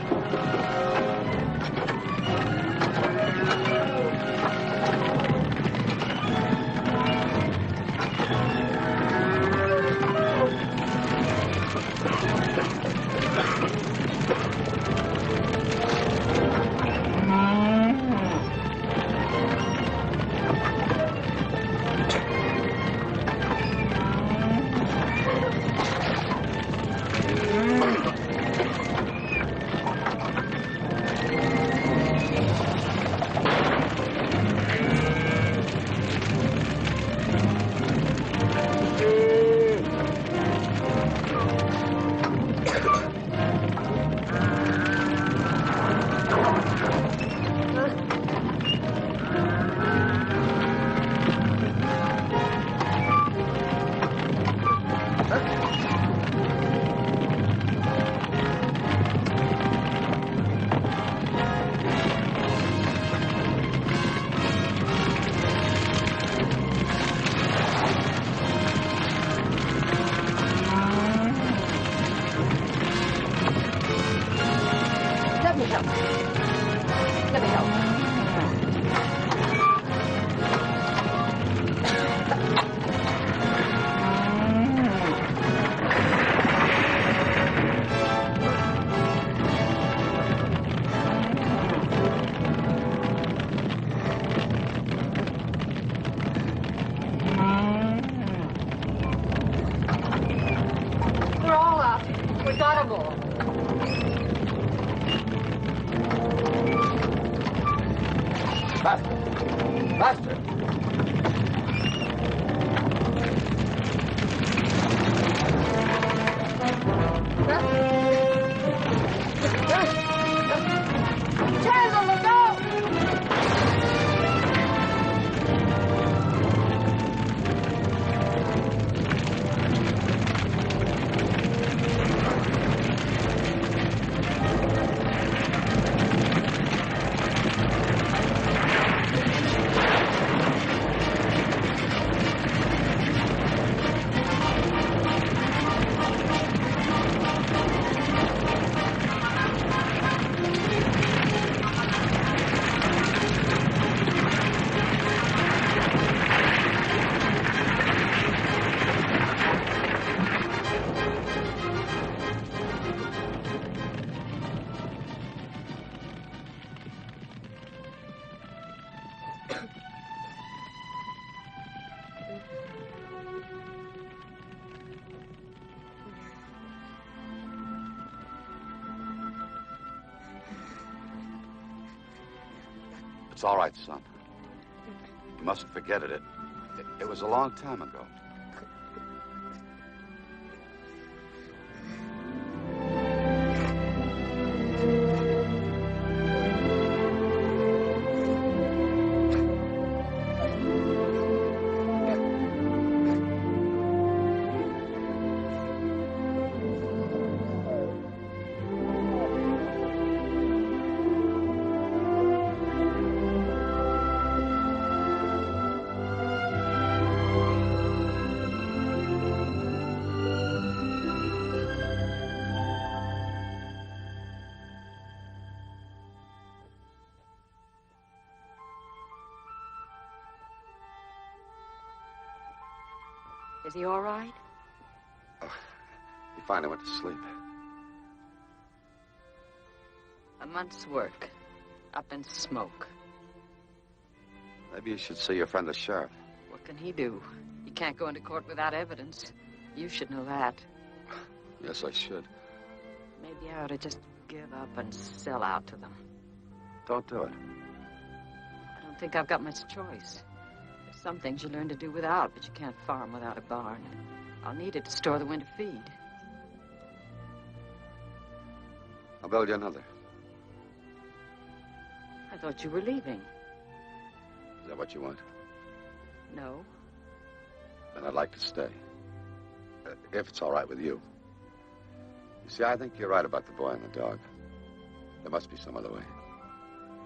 It's all right, son. You mustn't forget it. It was a long time ago. Is he all right? He finally went to sleep. A month's work. Up in smoke. Maybe you should see your friend the sheriff. What can he do? He can't go into court without evidence. You should know that. Yes, I should. Maybe I ought to just give up and sell out to them. Don't do it. I don't think I've got much choice. There's some things you learn to do without, but you can't farm without a barn. I'll need it to store the winter feed. I'll build you another. I thought you were leaving. that what you want? No. Then I'd like to stay. If it's all right with you. You see, I think you're right about the boy and the dog. There must be some other way.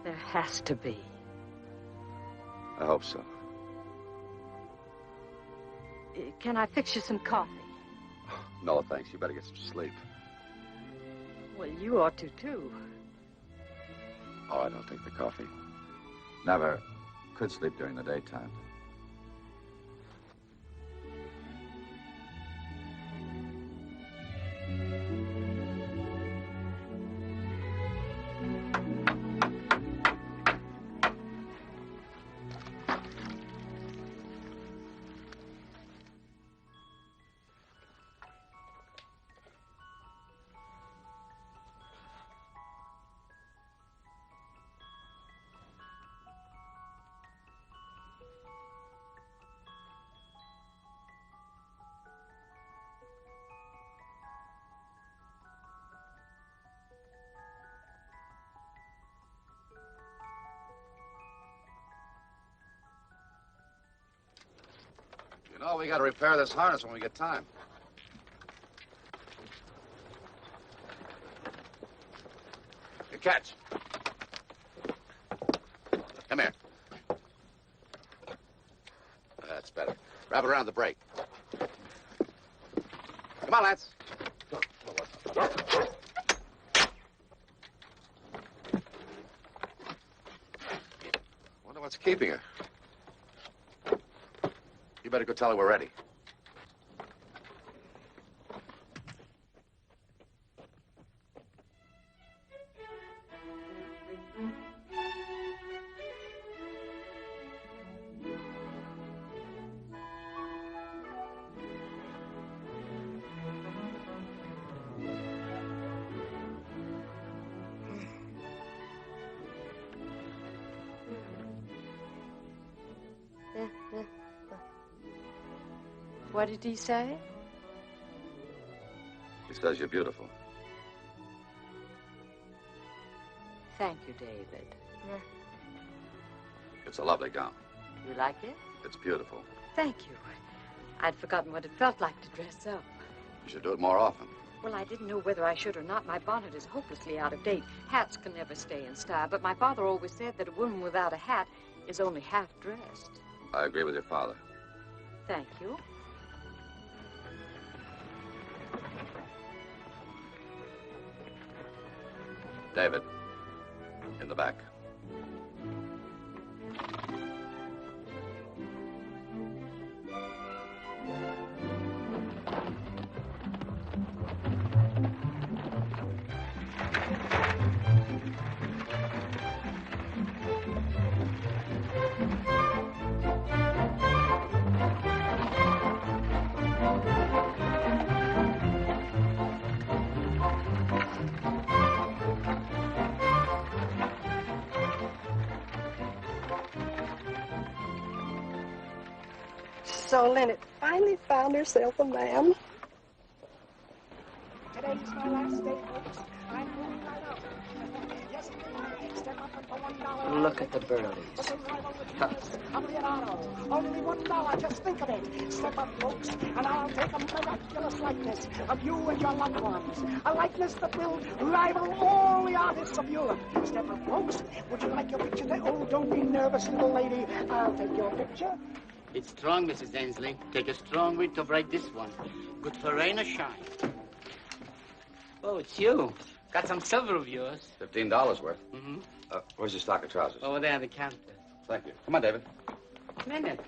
There has to be. I hope so. Can I fix you some coffee? No, thanks. You better get some sleep. Well, you ought to, too. Oh, I don't take the coffee. Never could sleep during the daytime. Oh, we got to repair this harness when we get time. Here, catch. Come here. That's better. Wrap it around the brake. Come on, Lance. Wonder what's keeping her. You better go tell her we're ready. What did he say? He says you're beautiful. Thank you, David. It's a lovely gown. You like it? It's beautiful. Thank you. I'd forgotten what it felt like to dress up. You should do it more often. Well, I didn't know whether I should or not. My bonnet is hopelessly out of date. Hats can never stay in style, but my father always said that a woman without a hat is only half dressed. I agree with your father. Thank you. David, in the back. So Linnett finally found herself a man. Today's my last day, folks. I'm moving right out. Yes, step up and for $1. Look at the Burleys. I'm Leonardo. Only $1. Just think of it. Step up, folks, and I'll take a miraculous likeness of you and your loved ones. A likeness that will rival all the artists of Europe. Step up, folks. Would you like your picture? Oh, don't be nervous, little lady. I'll take your picture. It's strong, Mrs. Ainsley. Take a strong wind to break this one. Good for rain or shine. Oh, it's you. Got some silver of yours. $15 worth. Mm-hmm. Where's your stock of trousers? Over there on the counter. Thank you. Come on, David. Minute.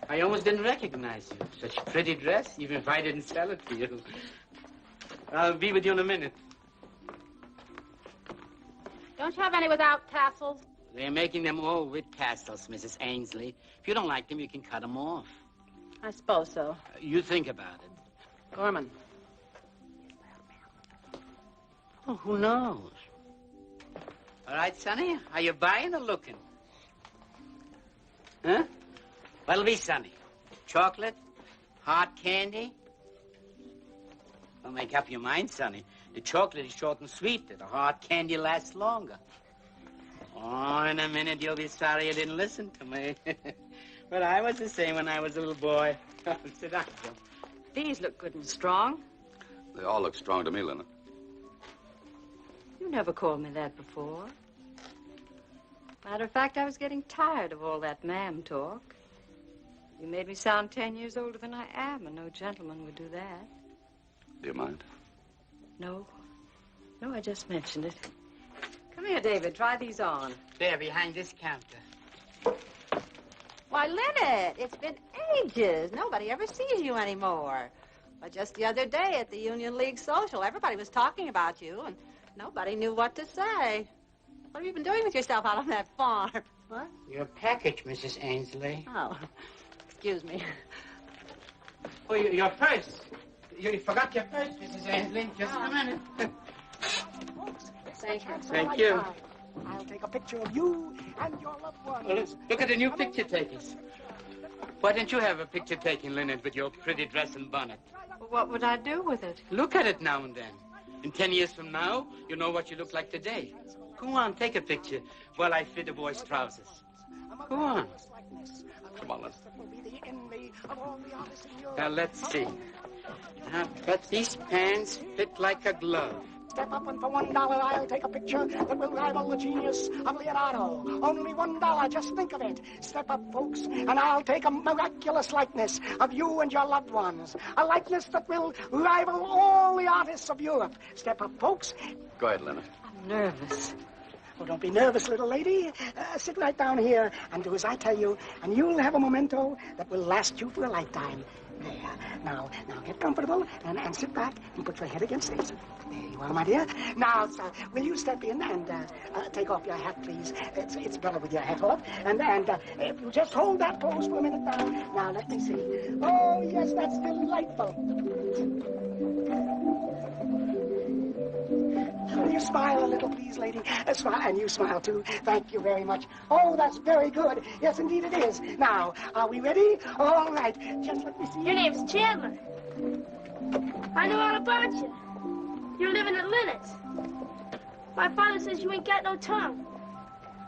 I almost didn't recognize you. Such a pretty dress, even if I didn't sell it to you. I'll be with you in a minute. Don't you have any without tassels? They're making them all with tassels, Mrs. Ainsley. If you don't like them, you can cut them off. I suppose so. You think about it. Gorman. Oh, who knows? All right, Sonny, are you buying or looking? Huh? What'll be, Sonny? Chocolate? Hard candy? Don't make up your mind, Sonny. The chocolate is short and sweet. The hard candy lasts longer. Oh, in a minute you'll be sorry you didn't listen to me. But I was the same when I was a little boy. Sit down, Joe. These look good and strong. They all look strong to me, Linnett. You never called me that before. Matter of fact, I was getting tired of all that ma'am talk. You made me sound 10 years older than I am, and no gentleman would do that. Do you mind? No. No, I just mentioned it. Come here, David. Try these on. There, behind this counter. Why, Linnett, it's been ages. Nobody ever sees you anymore. But just the other day at the Union League social, everybody was talking about you, and nobody knew what to say. What have you been doing with yourself out on that farm? What? Your package, Mrs. Ainsley. Oh, excuse me. Oh, your purse. You forgot your purse, Mrs. Ainsley. Just a minute. Thank you. Thank you. I'll take a picture of you and your loved ones. Well, look at the new picture takers. Why don't you have a picture taken, Linnett, with your pretty dress and bonnet? Well, what would I do with it? Look at it now and then. In 10 years from now, you know what you look like today. Go on, take a picture while I fit the boy's trousers. Go on. Come on, Linnett. Now, let's see. Now, but these pants fit like a glove. Step up and for $1 I'll take a picture that will rival the genius of Leonardo. Only $1, just think of it. Step up, folks, and I'll take a miraculous likeness of you and your loved ones. A likeness that will rival all the artists of Europe. Step up, folks. Go ahead, Linnett. I'm nervous. Oh, don't be nervous, little lady. Sit right down here and do as I tell you, and you'll have a memento that will last you for a lifetime. There. Now get comfortable and sit back and put your head against this. There you are, my dear. Now, sir, will you step in and take off your hat, please? It's better with your hat off. And if you just hold that pose for a minute now. Now, let me see. Oh, yes, that's delightful. Will you smile a little, please, lady? Smile, and you smile, too. Thank you very much. Oh, that's very good. Yes, indeed it is. Now, are we ready? All right. Just let me see. Your name's Chandler. I know all about you. You're living at Linnett's. My father says you ain't got no tongue.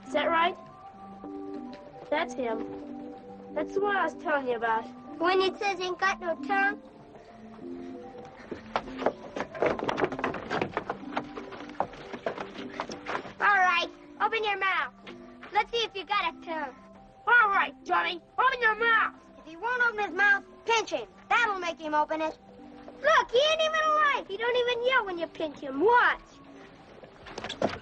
Is that right? That's him. That's the one I was telling you about. When it says ain't got no tongue? All right, open your mouth. Let's see if you got a tongue. All right, Johnny, open your mouth. If he won't open his mouth, pinch him. That'll make him open it. Look, he ain't even alive. He don't even yell when you pinch him. Watch. Open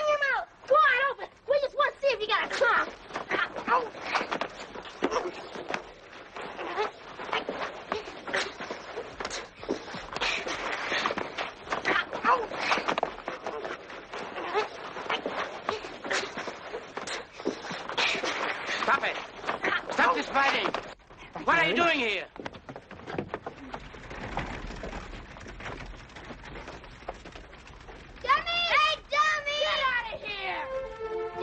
your mouth. Go on, open. We just want to see if you got a tongue. Stop it. Stop this fighting. What are you doing here? Dummy! Hey, dummy! Get out of here!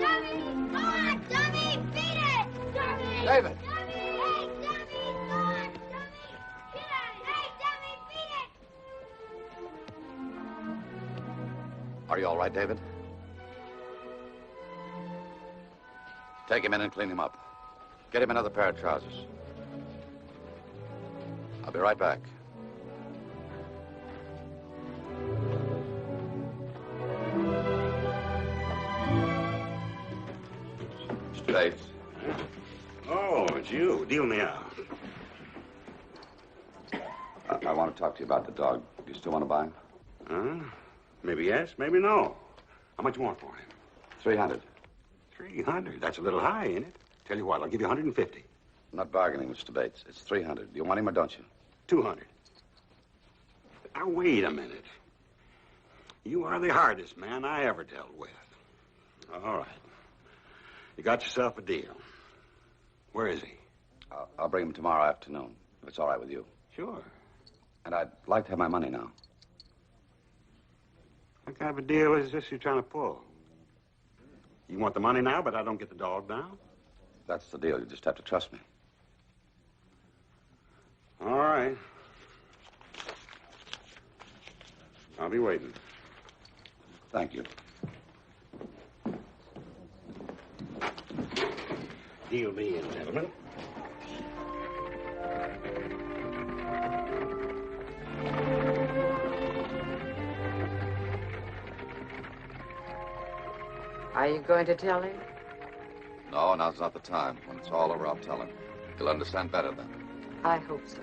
Dummy! Go on, dummy! Beat it! Dummy! David! Dummy! Hey, dummy! Go on, dummy! Get out of here! Hey, dummy! Beat it! Are you all right, David? Take him in and clean him up. Get him another pair of trousers. I'll be right back. Mr. Bates. Oh, it's you. Deal me out. I want to talk to you about the dog. Do you still want to buy him? Huh? Maybe yes, maybe no. How much you want for him? 300. 300? That's a little high, ain't it? Tell you what, I'll give you 150. I'm not bargaining, Mr. Bates. It's 300. Do you want him or don't you? 200. Now, wait a minute. You are the hardest man I ever dealt with. All right. You got yourself a deal. Where is he? I'll bring him tomorrow afternoon, if it's all right with you. Sure. And I'd like to have my money now. What kind of a deal is this you're trying to pull? You want the money now, but I don't get the dog now? That's the deal. You just have to trust me. All right. I'll be waiting. Thank you. Deal me in, gentlemen. Are you going to tell him? No, now's not the time. When it's all over, I'll tell him. He'll understand better then. I hope so.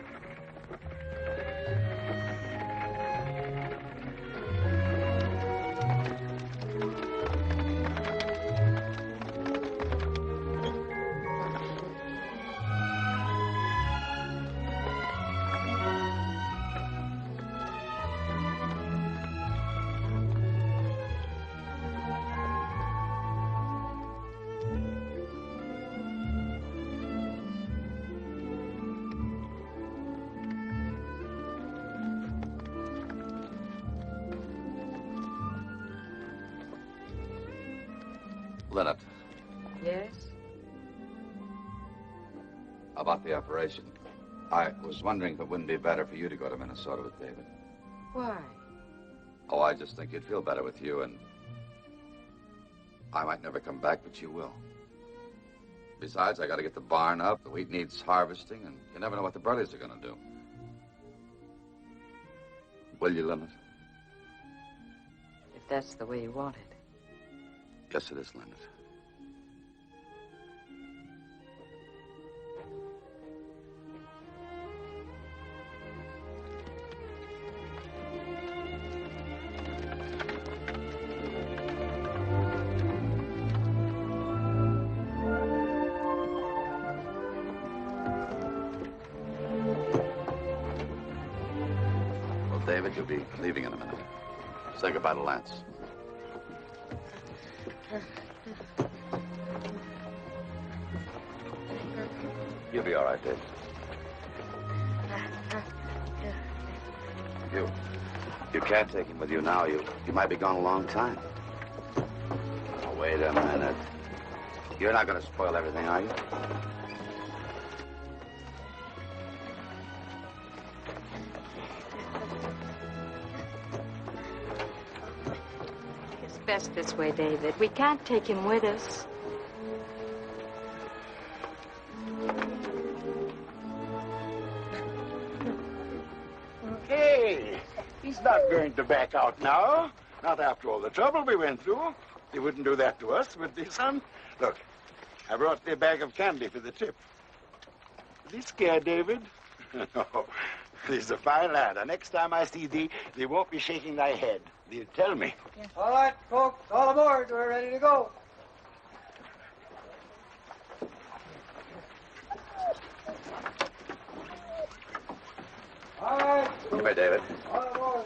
Linnett, Yes? about the operation. I was wondering if it wouldn't be better for you to go to Minnesota with David. Why? Oh, I just think you'd feel better with you, and I might never come back, but you will. Besides, I got to get the barn up. The wheat needs harvesting, and you never know what the brothers are going to do. Will you, Linnett? If that's the way you want it. Yes, it is, Linnett. Well, David, you'll be leaving in a minute. Say goodbye to Lance. You'll be all right, Dave. You can't take him with you now. You might be gone a long time. Oh, wait a minute. You're not going to spoil everything, are you? It's best this way, David. We can't take him with us. Hey, he's not going to back out now. Not after all the trouble we went through. He wouldn't do that to us, would he, son? Look, I brought thee a bag of candy for the tip. Is he scared, David? No, he's a fine lad. And next time I see thee, they won't be shaking thy head. They'll tell me. Yeah. All right, folks, all aboard. We're ready to go. All right. Come here, David. All aboard.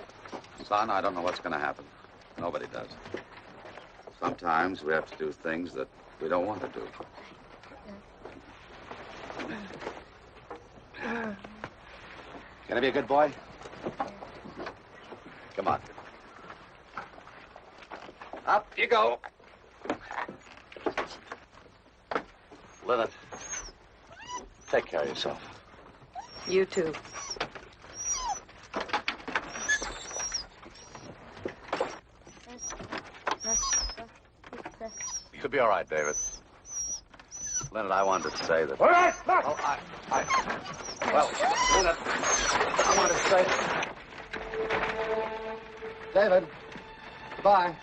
Son, I don't know what's going to happen. Nobody does. Sometimes we have to do things that we don't want to do. Can I be a good boy? Come on. Up you go. Linnett, take care of yourself. You too. You'll be all right, David. Linnett, I wanted to say that... All right, look. Oh, well, Linnett, I wanted to say... David, goodbye.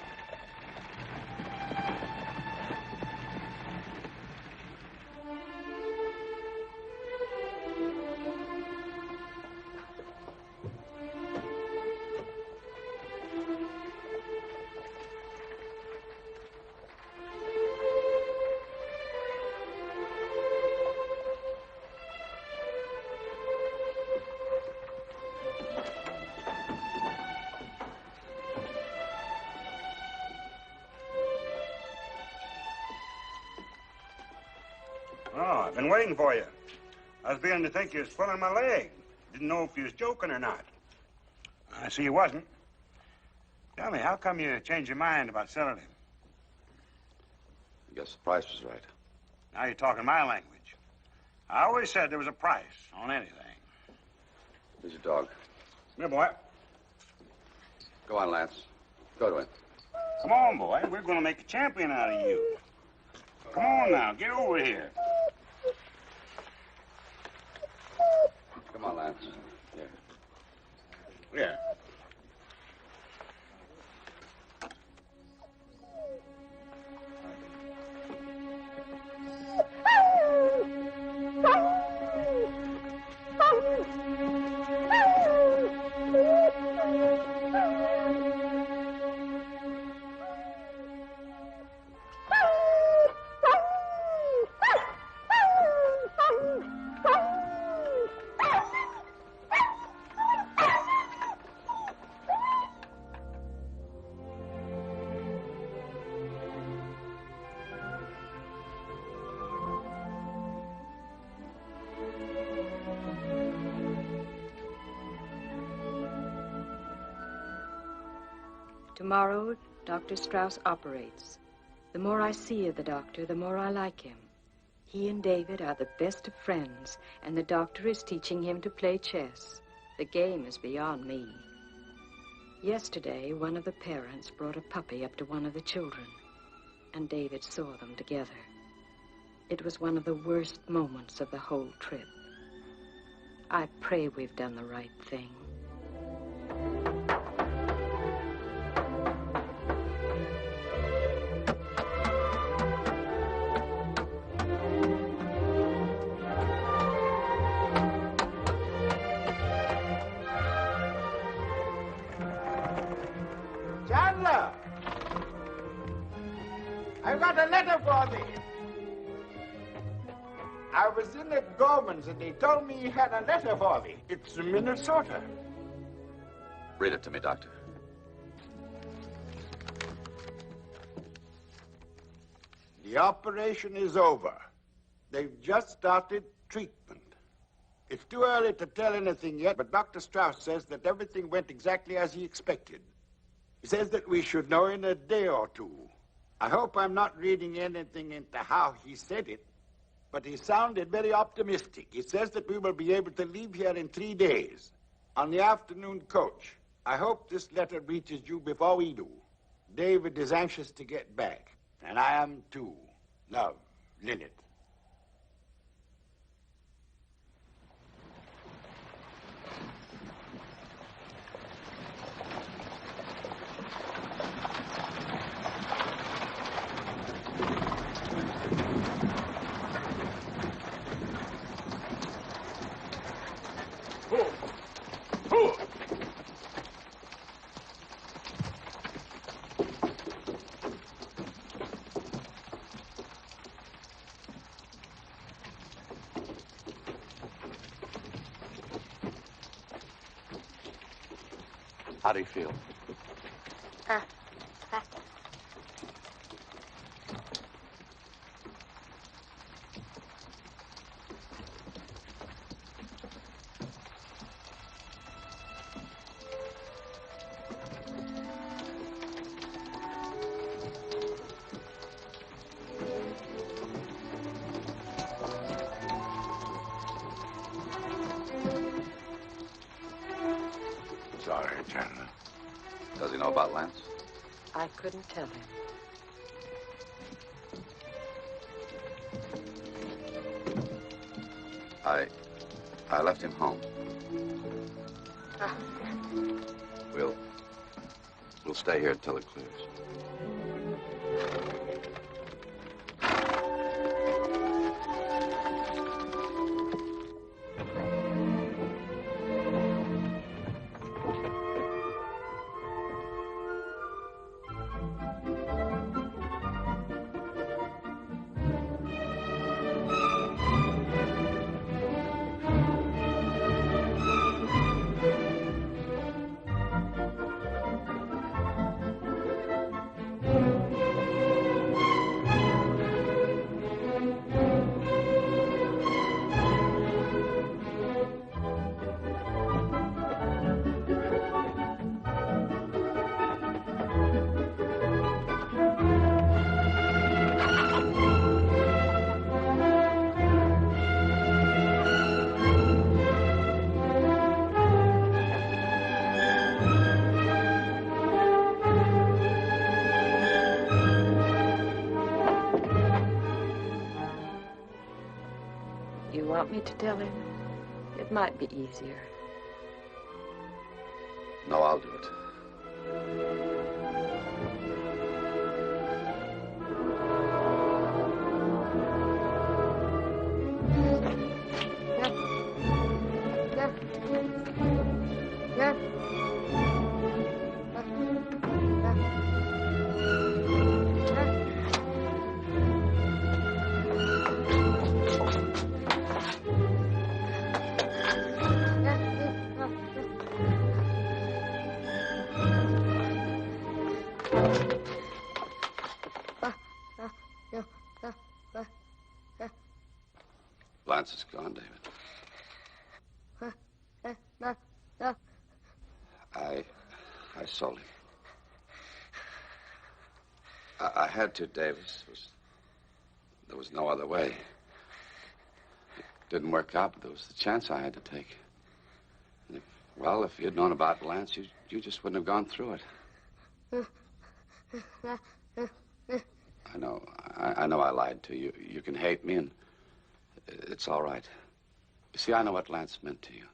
Oh, I've been waiting for you. I was beginning to think you was pulling my leg. Didn't know if you was joking or not. I see you wasn't. Tell me, how come you changed your mind about selling him? I guess the price was right. Now you're talking my language. I always said there was a price on anything. Here's your dog. Here, boy. Go on, Lance. Go to him. Come on, boy. We're going to make a champion out of you. Come on now. Get over here. Come on, Lance. Here. Yeah. Tomorrow, Dr. Strauss operates. The more I see of the doctor, the more I like him. He and David are the best of friends, and the doctor is teaching him to play chess. The game is beyond me. Yesterday, one of the parents brought a puppy up to one of the children, and David saw them together. It was one of the worst moments of the whole trip. I pray we've done the right thing. Chandler! I've got a letter for thee. I was in at Gorman's and they told me he had a letter for thee. It's from Minnesota. Read it to me, Doctor. The operation is over. They've just started treatment. It's too early to tell anything yet, but Dr. Strauss says that everything went exactly as he expected. He says that we should know in a day or two. I hope I'm not reading anything into how he said it, but he sounded very optimistic. He says that we will be able to leave here in 3 days on the afternoon coach. I hope this letter reaches you before we do. David is anxious to get back, and I am too. Love, Linnett. How do you feel? Sorry, Chandler. Does he know about Lance? I couldn't tell him. I left him home. We'll stay here until it clears. me to tell him? It might be easier. No, I'll do it. Lance is gone, David. I sold him. I had to, Davis. There was no other way. It didn't work out, but there was the chance I had to take. And if you'd known about Lance, you just wouldn't have gone through it. I know I lied to you. You can hate me, and it's all right. You see, I know what Lance meant to you.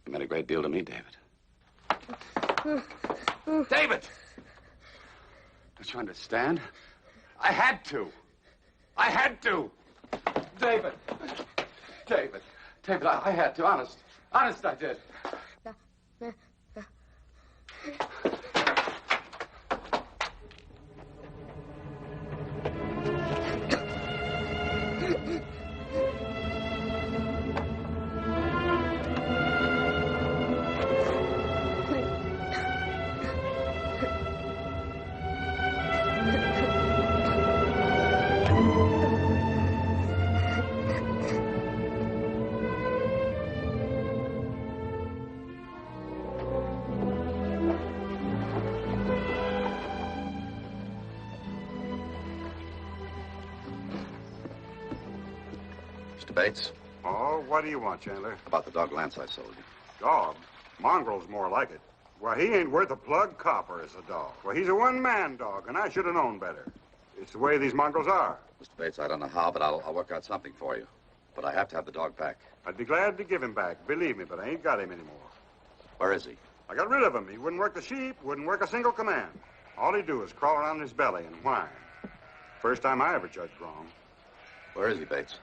He meant a great deal to me, David. David! Don't you understand? I had to. David! David, I had to, honest. Honest, I did. Bates? Oh, what do you want, Chandler? About the dog Lance I sold you. Dog? Mongrel's more like it. Well, he ain't worth a plug copper as a dog. Well, he's a one-man dog, and I should have known better. It's the way these mongrels are. Mr. Bates, I don't know how, but I'll work out something for you. But I have to have the dog back. I'd be glad to give him back, believe me, but I ain't got him anymore. Where is he? I got rid of him. He wouldn't work the sheep, wouldn't work a single command. All he'd do is crawl around his belly and whine. First time I ever judged wrong. Where is he, Bates?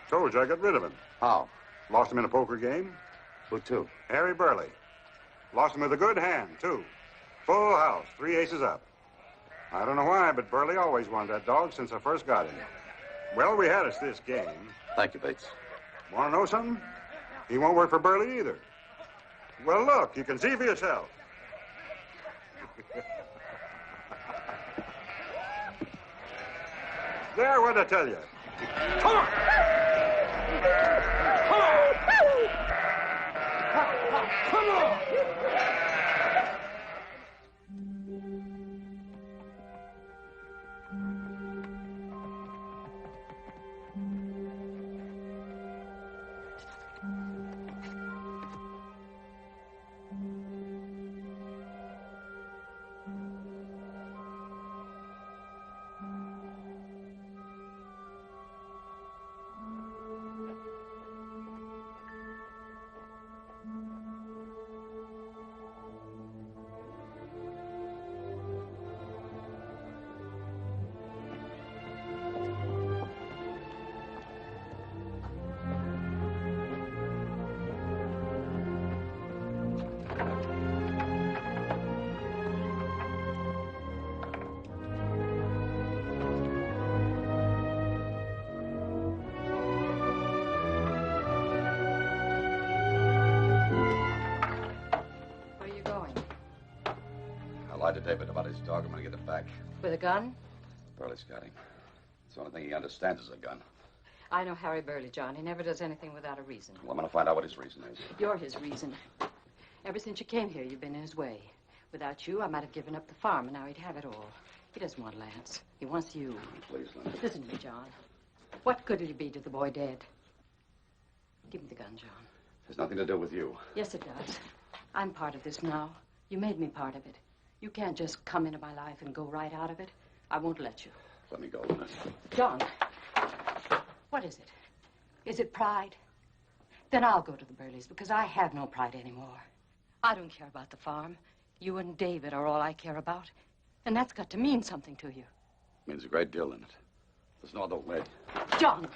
Told you I got rid of him. How? Lost him in a poker game. Who to? Harry Burley. Lost him with a good hand, too. Full house, 3 aces up. I don't know why, but Burley always wanted that dog since I first got him. Well, we had us this game. Thank you, Bates. Want to know something? He won't work for Burley either. Well, look, you can see for yourself. There, what'd I tell you? Come on! Come on! Come on! lied to David about his dog. I'm going to get it back. With a gun? Burley's got him. It's the only thing he understands is a gun. I know Harry Burley, John. He never does anything without a reason. Well, I'm going to find out what his reason is. You're his reason. Ever since you came here, you've been in his way. Without you, I might have given up the farm, and now he'd have it all. He doesn't want Lance. He wants you. Please, Lynn. Listen to me, John. What good will you be to the boy dead? Give me the gun, John. It has nothing to do with you. Yes, it does. I'm part of this now. You made me part of it. You can't just come into my life and go right out of it. I won't let you. Let me go, Lynn. John. What is it? Is it pride? Then I'll go to the Burleys because I have no pride anymore. I don't care about the farm. You and David are all I care about. And that's got to mean something to you. Means a great deal, Linnett. There's no other way. John!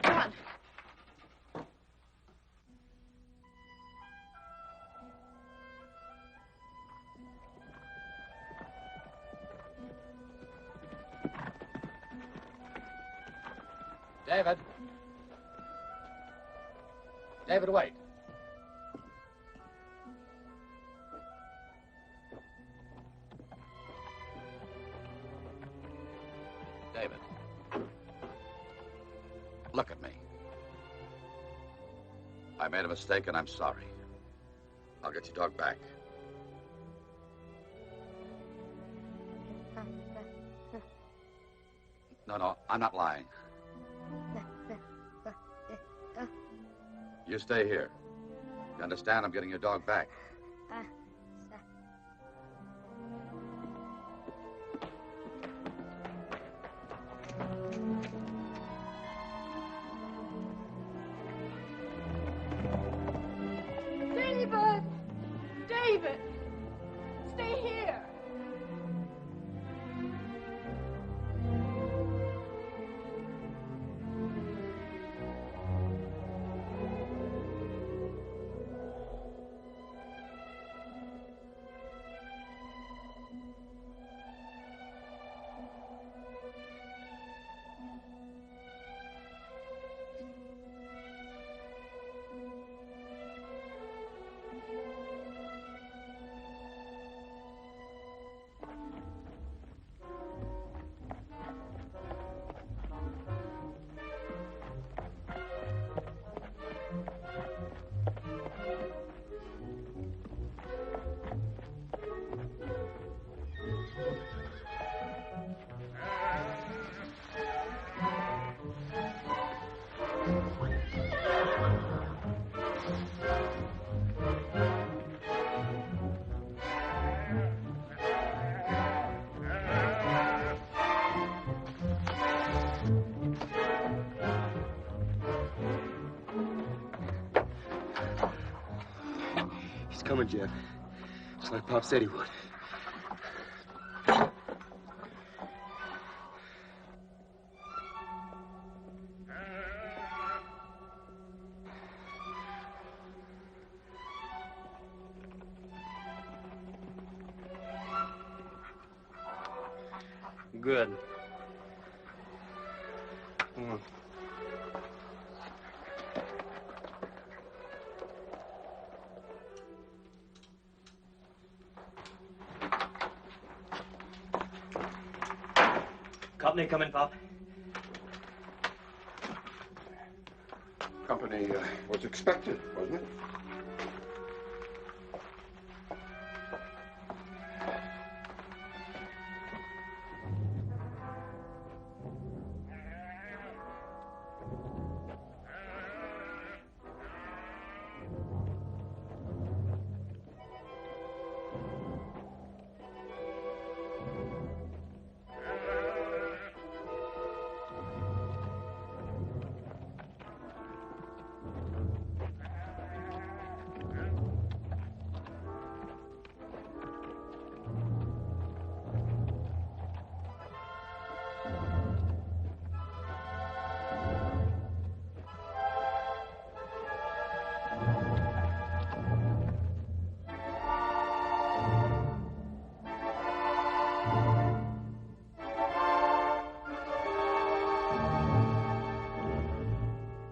John! David. David, wait. David. Look at me. I made a mistake and I'm sorry. I'll get your dog back. No, I'm not lying. You stay here. You understand? I'm getting your dog back. David! David! Stay here! He's coming, Jeff. Just like Pop said he would. Good. Come on. Company coming, Pop? Company was expected, wasn't it?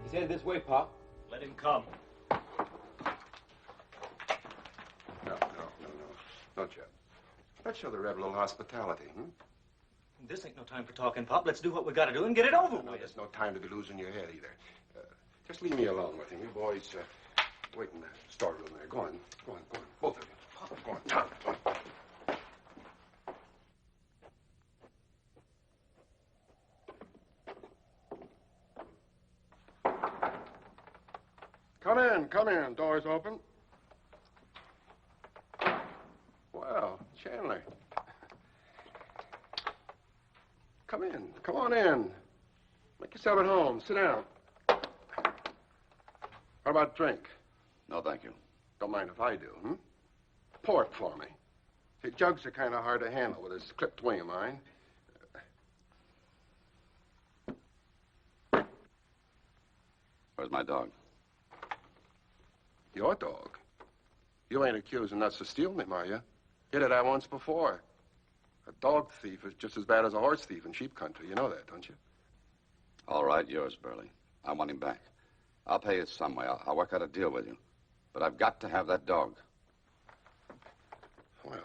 He's headed this way, Pop. Let him come. No. Don't you? Let's show the Rev a little hospitality, hmm? This ain't no time for talking, Pop. Let's do what we gotta do and get it over No, with. there's no time to be losing your head either. Just leave me alone with him. You boys wait in the storeroom there. Go on. Both of you. Go on. Tom. Come in. Door's open. Well, Chandler. Come in. Come on in. Make yourself at home. Sit down. How about drink? No, thank you. Don't mind if I do, hmm? Pour it for me. See, jugs are kind of hard to handle with this clipped wing of mine. Where's my dog? Your dog? You ain't accusing us of stealing him, are you? You did that once before. A dog thief is just as bad as a horse thief in sheep country. You know that, don't you? All right, yours, Burley. I want him back. I'll pay you some way. I'll work out a deal with you. But I've got to have that dog. Well,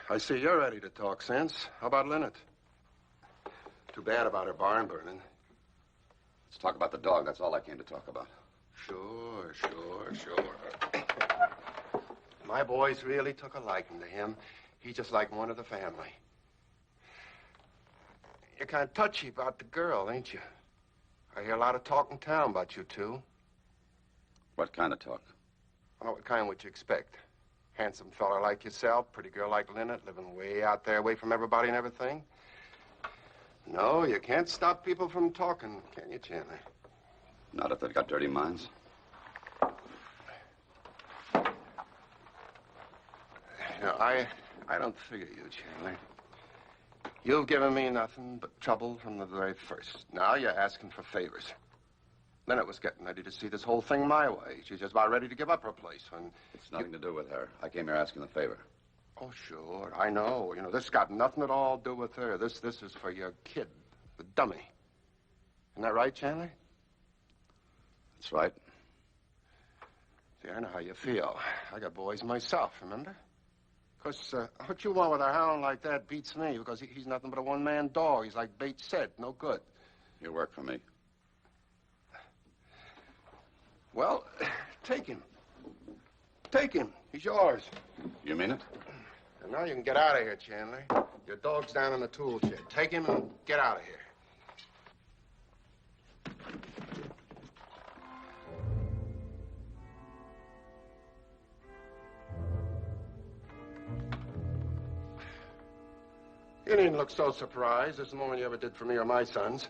I see you're ready to talk sense. How about Linnett? Too bad about her barn burning. Let's talk about the dog. That's all I came to talk about. Sure. My boys really took a liking to him. He's just like one of the family. You're kind of touchy about the girl, ain't you? I hear a lot of talk in town about you two. What kind of talk? Well, what kind would you expect? Handsome fella like yourself, pretty girl like Linnett, living way out there away from everybody and everything. No, you can't stop people from talking, can you, Chandler? Not if they've got dirty minds. You know, I don't figure you, Chandler. You've given me nothing but trouble from the very first. Now you're asking for favors. Linnett was getting ready to see this whole thing my way. She's just about ready to give up her place when... It's nothing to do with her. I came here asking a favor. Oh, sure. I know. You know, this got nothing at all to do with her. This is for your kid, the dummy. Isn't that right, Chandler? That's right. See, I know how you feel. I got boys myself, remember? Because what you want with a hound like that beats me, because he's nothing but a one-man dog. He's like Bates said, no good. You work for me. Well, take him. Take him. He's yours. You mean it? And now you can get out of here, Chandler. Your dog's down in the tool shed. Take him and get out of here. You needn't look so surprised. This is more than you ever did for me or my sons.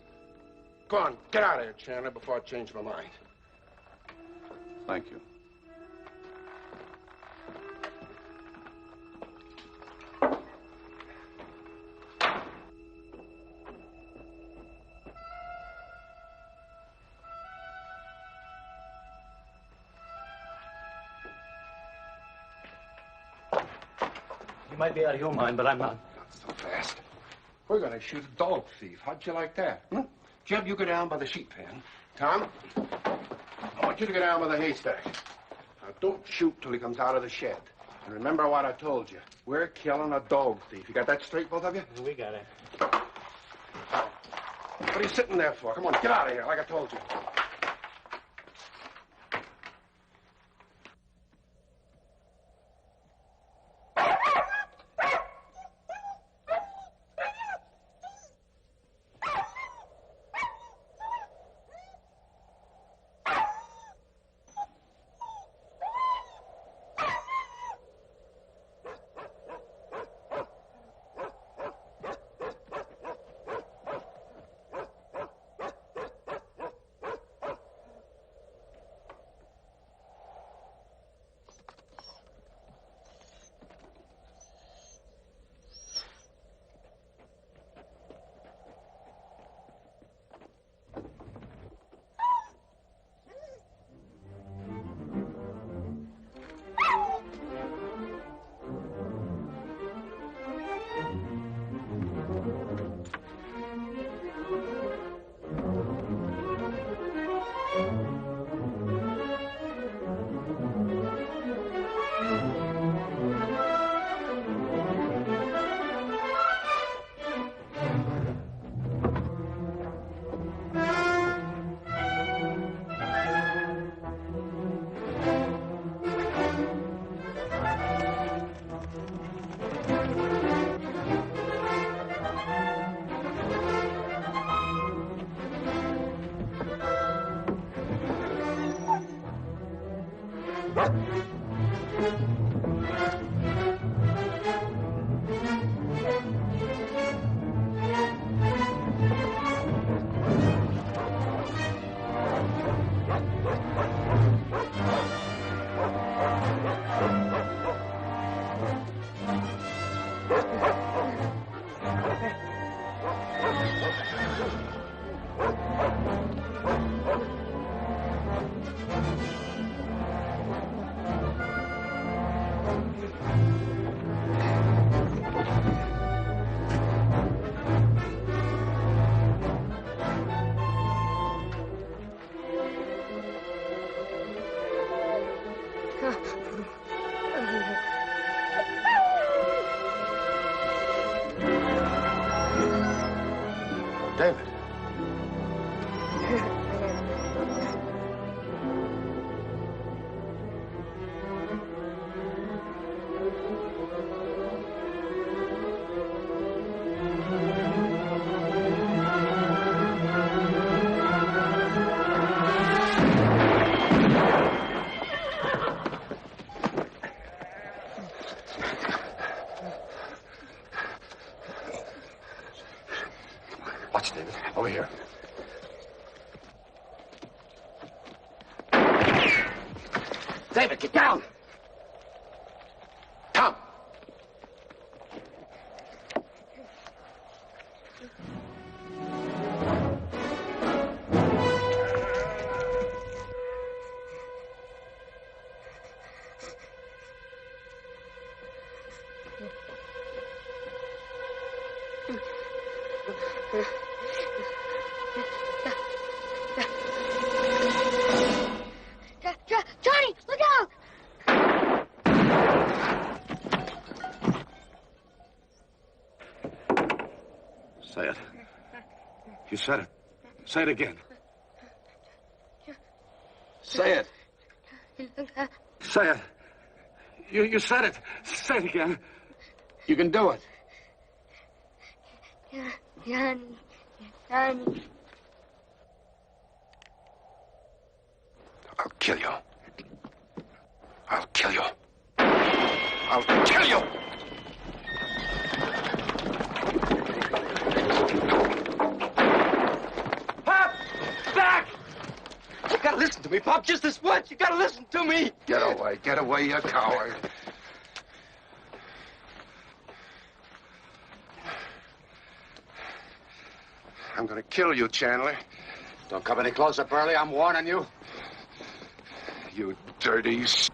Go on, get out of here, Chandler, before I change my mind. Thank you. You might be out of your mind, but I'm not. Not so fast. We're going to shoot a dog thief. How'd you like that? Hmm? Jeb, you go down by the sheep pen. Tom, I want you to go down by the haystack. Now, don't shoot till he comes out of the shed. And remember what I told you. We're killing a dog thief. You got that straight, both of you? We got it. What are you sitting there for? Come on, get out of here, like I told you. David. Watch, David. Over here. David, get down! Tom! Johnny, look out! Say it. You said it. Say it again. Say it. Say it. You said it. Say it again. You can do it. Johnny. Johnny. I'll kill you. I'll kill you. I'll kill you! Pop! Back! You gotta listen to me, Pop. Just this once. You gotta listen to me. Get away, you coward. I'm gonna kill you, Chandler. Don't come any closer, Burley. I'm warning you. You dirty... Stop!